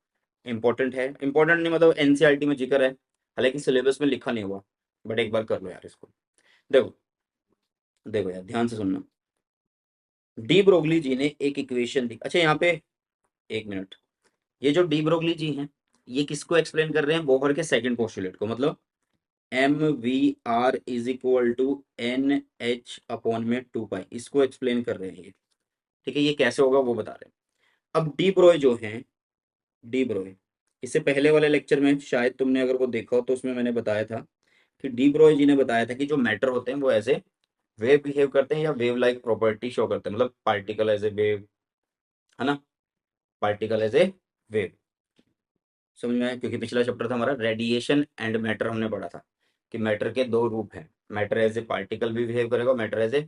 Important है, इंपॉर्टेंट नहीं मतलब एनसीईआरटी में जिक्र है, हालांकि सिलेबस में लिखा नहीं हुआ, बट एक बार कर लो यार इसको। देखो, देखो यार ध्यान से सुनना। डी ब्रोगली जी ने एक इक्वेशन दी, अच्छा यहाँ पे एक मिनट, ये जो डी ब्रोगली जी हैं ये किसको एक्सप्लेन कर रहे हैं? बोहर के सेकंड पोस्टुलेट को, मतलब M we are is equal to N H upon में 2 पाई, इसको एक्सप्लेन कर रहे हैं ये, ठीक है। ये कैसे होगा वो बता रहे हैं। अब डी ब्रोय जो हैं, डी ब्रोय, इससे पहले वाले लेक्चर में शायद तुमने अगर वो देखा हो तो उसमें मैंने बताया था कि डी ब्रोय जी ने बताया था कि जो मैटर होते हैं वो ऐसे वेव बिहेव करते हैं या वेव लाइक प्रॉपर्टी शो करते हैं, मतलब पार्टिकल एज ए वेव, है ना, पार्टिकल एज ए वेव। समझ में आया? क्योंकि पिछला चैप्टर था हमारा रेडिएशन एंड मैटर, हमने पढ़ा था कि मैटर के दो रूप हैं, मैटर एज ए पार्टिकल भी बिहेव करेगा, मैटर एज ए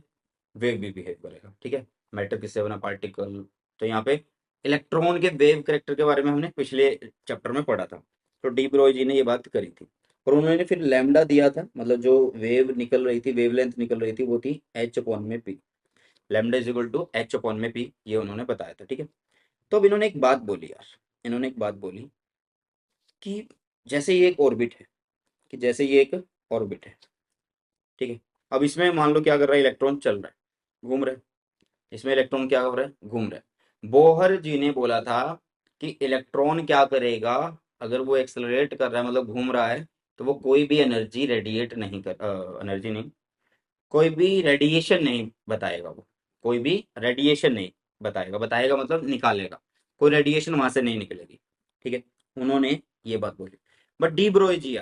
वेव भी बिहेव करेगा, ठीक है। मैटर किससे बना? पार्टिकल। तो यहाँ पे इलेक्ट्रॉन के वेव करेक्टर के बारे में हमने पिछले चैप्टर में पढ़ा था, तो डी ब्रॉय जी ने ये बात करी थी, और उन्होंने फिर लैम्डा दिया था, मतलब जो वेव निकल रही थी, वेवलेंथ निकल रही थी वो थी एच अपॉन में P, lambda is equal to H upon में पी, ये उन्होंने बताया था, ठीक है। तो अब इन्होंने एक बात बोली यार, इन्होंने एक बात बोली कि जैसे ये एक ऑर्बिट है, कि जैसे ये एक ऑर्बिट है, ठीक है। अब इसमें मान लो क्या कर रहा है, इलेक्ट्रॉन चल रहा है, घूम रहा है, इसमें इलेक्ट्रॉन क्या हो रहा है? घूम रहा है। बोहर जी ने बोला था कि इलेक्ट्रॉन क्या करेगा, अगर वो एक्सेलरेट कर रहा है मतलब घूम रहा है, तो वो कोई भी एनर्जी रेडिएट नहीं कर, एनर्जी नहीं, कोई भी रेडिएशन नहीं बताएगा, वो कोई भी रेडिएशन नहीं बताएगा, बताएगा मतलब निकालेगा, कोई रेडिएशन वहां से नहीं निकलेगी, ठीक है। उन्होंने ये बात बोली। बट डी ब्रोय जी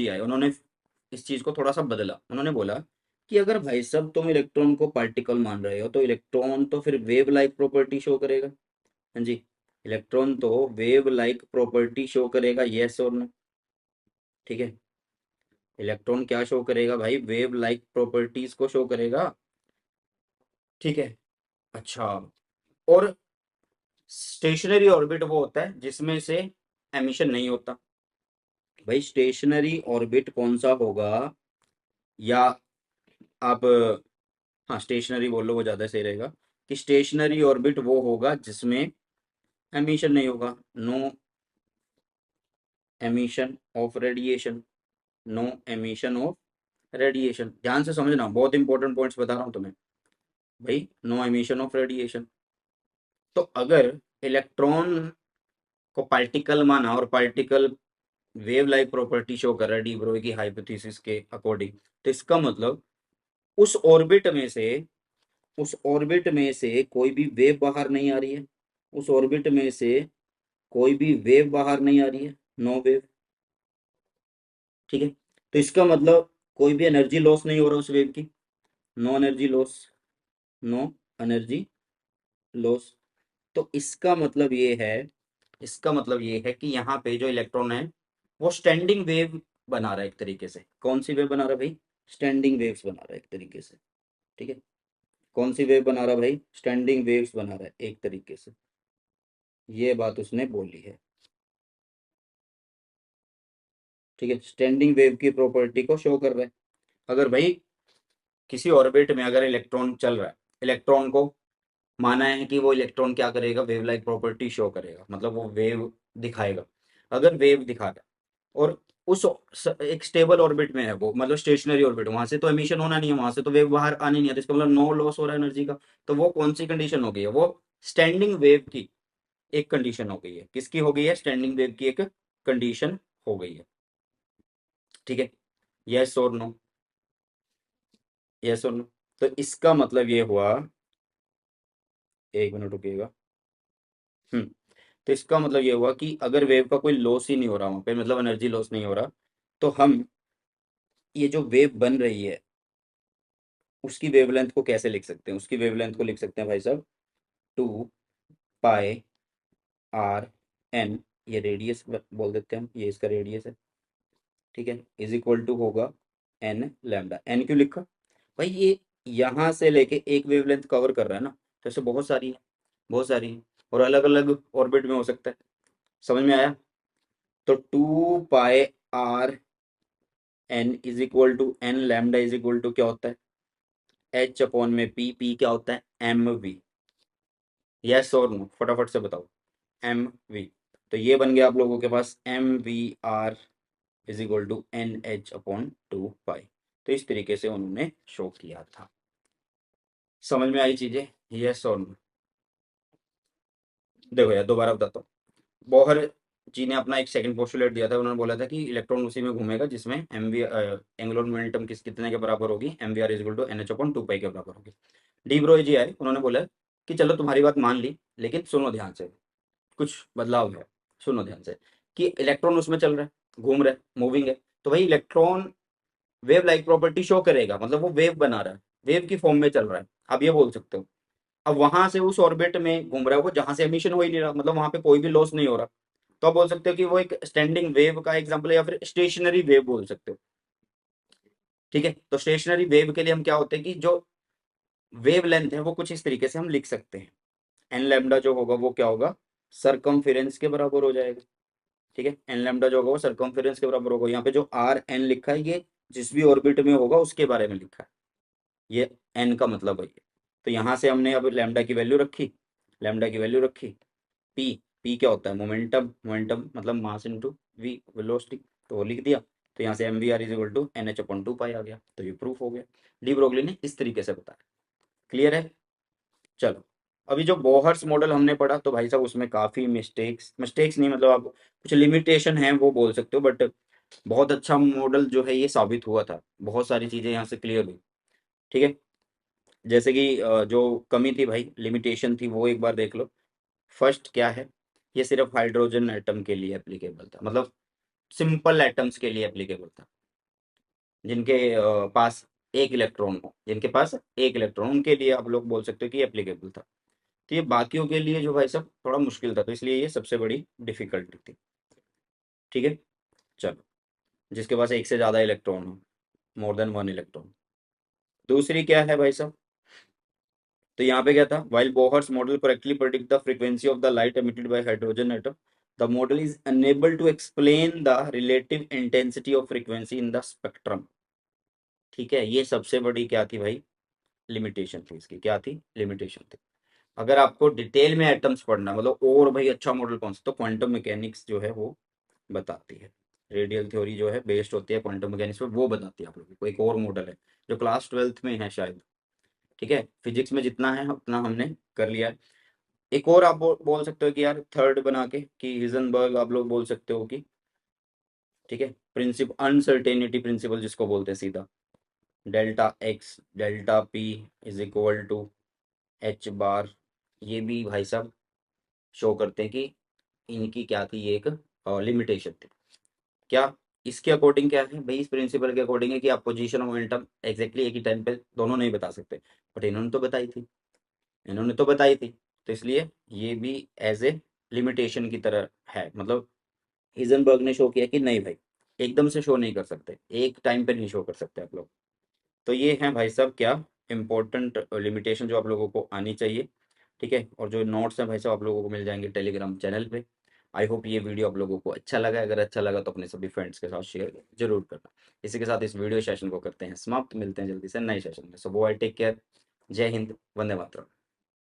आए, उन्होंने इस चीज को थोड़ा सा बदला, उन्होंने बोला कि अगर भाई साहब तुम इलेक्ट्रॉन को पार्टिकल मान रहे हो तो इलेक्ट्रॉन तो फिर वेव लाइक प्रॉपर्टी शो करेगा। हाँ जी, इलेक्ट्रॉन तो वेव लाइक प्रॉपर्टी शो करेगा, यस और नो, ठीक है। इलेक्ट्रॉन क्या शो करेगा भाई? वेव लाइक प्रॉपर्टीज को शो करेगा, ठीक है। अच्छा, और स्टेशनरी ऑर्बिट वो होता है जिसमें से एमिशन नहीं होता। भाई स्टेशनरी ऑर्बिट कौन सा होगा? या आप, हाँ स्टेशनरी बोल लो वो ज़्यादा सही रहेगा, कि स्टेशनरी ऑर्बिट वो होगा जिसमें एमिशन नहीं होगा, no emission of radiation, no emission of radiation. ध्यान से समझना, बहुत इंपॉर्टेंट पॉइंट्स बता रहा हूँ तुम्हें भाई, नो एमिशन ऑफ रेडिएशन। तो अगर इलेक्ट्रॉन को पार्टिकल माना और particle wave like property show कर रहा है डी ब्रोई की हाइपोथेसिस के अकॉर्डिंग, तो इसका मतलब उस ऑर्बिट में से, उस ऑर्बिट में से कोई भी वेव बाहर नहीं आ रही है, उस ऑर्बिट में से कोई भी वेव बाहर नहीं आ रही है, नो वेव, ठीक है। तो इसका मतलब कोई भी एनर्जी लॉस नहीं हो रहा उस वेव की, no energy loss, no energy loss. तो इसका मतलब ये है, इसका मतलब ये है कि यहाँ पे जो इलेक्ट्रॉन है वो स्टैंडिंग वेव बना रहा है एक तरीके से। कौन सी वेव बना रहा है भाई? स्टैंडिंग वेव्स बना रहा है एक तरीके से, ठीक है। कौन सी वेव बना रहा है भाई? स्टैंडिंग वेव्स बना रहा है एक तरीके से, ये बात उसने बोली है, ठीक है। स्टैंडिंग वेव की प्रॉपर्टी को शो कर रहा है, अगर भाई किसी ऑर्बिट में अगर इलेक्ट्रॉन चल रहा है, इलेक्ट्रॉन को माना है कि वो इलेक्ट्रॉन क्या करेगा, वेव लाइक प्रॉपर्टी शो करेगा, मतलब वो वेव दिखाएगा। अगर वेव दिखा रहा है और उस एक स्टेबल ऑर्बिट में है वो, मतलब स्टेशनरी ऑर्बिट, वहां से तो एमिशन होना नहीं है, वहां से तो वेव बाहर आनी नहीं है, तो इसका मतलब नो लॉस हो रहा है एनर्जी का। तो वो कौन सी कंडीशन हो गई है, वो स्टैंडिंग वेव की एक कंडीशन हो गई है। किसकी हो गई है, स्टैंडिंग वेव की एक कंडीशन हो गई है। ठीक है, यस और नो, यस और नो। तो इसका मतलब ये हुआ, एक मिनट रुकिएगा। हम्म, तो इसका मतलब ये हुआ कि अगर वेव का कोई लॉस ही नहीं हो रहा वहां पे, मतलब एनर्जी लॉस नहीं हो रहा, तो हम ये जो वेव बन रही है उसकी वेवलेंथ को कैसे लिख सकते हैं, उसकी वेवलेंथ को लिख सकते हैं भाई साहब, 2 पाई आर एन, ये रेडियस बोल देते हैं हम, ये इसका रेडियस है। ठीक है, इज इक्वल टू होगा एन लैम्डा। एन क्यों लिखा भाई, ये यहाँ से लेके एक वेवलेंथ कवर कर रहा है ना, तो ऐसे बहुत सारी है, बहुत सारी है, और अलग अलग ऑर्बिट में हो सकता है। समझ में आया। तो 2 pi r n is equal to n lambda is equal to क्या होता है, एच अपॉन में पी, पी क्या होता है, एम वी। यस और नो, फटाफट से बताओ, एम वी। तो ये बन गया आप लोगों के पास m we are is equal to N H upon 2 pi. तो इस तरीके से उन्होंने शो किया था। समझ में आई चीजें, यस और नो। देखो यार दोबारा बताता हूँ। बोहर जी ने अपना एक सेकंड पोस्टुलेट दिया था, उन्होंने बोला था कि इलेक्ट्रॉन उसी में घूमेगा जिसमें एम वी एंगुलर मोमेंटम कितने के बराबर होगी, M we are is equal to N H upon 2 pi के बराबर होगी। डी ब्रोई जी आए, उन्होंने बोला कि चलो तुम्हारी बात मान ली, लेकिन सुनो ध्यान से, कुछ बदलाव है। सुनो ध्यान से, कि इलेक्ट्रॉन उसमें चल रहा है, घूम रहा है, मूविंग है, तो भाई electron wave like property show करेगा, मतलब वो वेव बना रहा है, वेव की फॉर्म में चल रहा है, आप ये बोल सकते हो। अब वहां से उस ऑर्बिट में घूम रहा है वो, जहां से एमिशन हो ही नहीं रहा, मतलब वहां पे कोई भी लॉस नहीं हो रहा। तो आप बोल सकते हो कि वो एक स्टैंडिंग वेव का एग्जांपल है, या फिर स्टेशनरी वेव बोल सकते हो। ठीक है, तो स्टेशनरी वेव के लिए हम क्या होते हैं कि जो वेव लेंथ है वो कुछ इस तरीके से हम लिख सकते हैं। एन लैम्डा जो होगा वो क्या होगा, सरकमफेरेंस के बराबर हो जाएगा। ठीक है, एन लैम्डा जो होगा वो सरकमफेरेंस के बराबर होगा। यहाँ पे जो आर एन लिखा है ये जिस भी ऑर्बिट में होगा उसके बारे में लिखा है, ये एन का मतलब है ये। तो यहाँ से हमने अब लैम्डा की वैल्यू रखी, लैम्डा की वैल्यू रखी। पी, पी क्या होता है, मोमेंटम, मोमेंटम मतलब मास इनटू वी, वेलोसिटी, तो वो लिख दिया। तो यहाँ से M we are is equal to N H upon 2 pi आ गया, तो ये प्रूफ हो गया। डी ब्रोगली ने इस तरीके से बताया। क्लियर है। चलो, अभी जो बोहर्स मॉडल हमने पढ़ा, तो भाई साहब उसमें काफी मिस्टेक्स, मिस्टेक्स नहीं मतलब आप कुछ लिमिटेशन है वो बोल सकते हो, बट बहुत अच्छा मॉडल जो है ये साबित हुआ था, बहुत सारी चीजें यहाँ से क्लियर हुई। ठीक है, जैसे कि जो कमी थी भाई, लिमिटेशन थी, वो एक बार देख लो। फर्स्ट क्या है, ये सिर्फ हाइड्रोजन एटम के लिए एप्लीकेबल था, मतलब सिंपल एटम्स के लिए एप्लीकेबल था, जिनके पास एक इलेक्ट्रॉन हो, जिनके पास एक इलेक्ट्रॉन, उनके लिए आप लोग बोल सकते हो कि एप्लीकेबल था। तो ये बाकियों के लिए जो भाई साहब थोड़ा मुश्किल था, तो इसलिए ये सबसे बड़ी डिफिकल्टी थी। ठीक है, चलो, जिसके पास एक से ज्यादा इलेक्ट्रॉन हो, मोर देन वन इलेक्ट्रॉन। दूसरी क्या है भाई साहब, तो यहाँ पे क्या था, while Bohr's model correctly predict the frequency of the light emitted by hydrogen atom, the model is unable to explain the relative intensity of frequency in the spectrum। ठीक है, ये सबसे बड़ी क्या थी भाई, लिमिटेशन थी इसकी, क्या थी, लिमिटेशन थी। अगर आपको डिटेल में एटम्स पढ़ना मतलब और भाई अच्छा मॉडल कौन सा, तो क्वांटम मैकेनिक्स जो है वो बताती है, रेडियल थ्योरी जो है बेस्ड होती है क्वांटम मैकेनिक्स पे, वो बताती है आप लोगों को। एक और मॉडल है जो क्लास 12th में है शायद। ठीक है, फिजिक्स में जितना है उतना हमने कर लिया है। एक और आप बोल सकते हो कि यार थर्ड बना के कि हिजनबर्ग आप लोग बोल सकते हो कि, ठीक है, प्रिंसिपल, अनसर्टेनिटी प्रिंसिपल जिसको बोलते हैं सीधा, delta x delta p is equal to h bar. ये भी भाई साहब शो करते हैं कि इनकी क्या थी, ये एक लिमिटेशन थी। क्या, इसके अकॉर्डिंग क्या है भाई, इस प्रिंसिपल के अकॉर्डिंग है कि आप पोजीशन और मोमेंटम एग्जैक्टली एक ही टाइम पे दोनों नहीं बता सकते, बट इन्होंने तो बताई थी, इन्होंने तो बताई थी। तो इसलिए ये भी एज ए लिमिटेशन की तरह है, मतलब हिजनबर्ग ने शो किया कि नहीं भाई, एकदम से शो नहीं कर सकते, एक टाइम पे नहीं शो कर सकते आप लोग। तो ये है भाई साहब क्या, इंपॉर्टेंट लिमिटेशन जो आप लोगों को आनी चाहिए। ठीक है, और जो नोट्स हैं भाई साहब आप लोगों को मिल जाएंगे टेलीग्राम चैनल पे। आई होप ये वीडियो आप लोगों को अच्छा लगा, अगर अच्छा लगा तो अपने सभी फ्रेंड्स के साथ शेयर जरूर करना। इसी के साथ इस वीडियो सेशन को करते हैं समाप्त, मिलते हैं जल्दी से नए सेशन में। सो बॉय टेक केयर, जय हिंद, वंदे मातरम।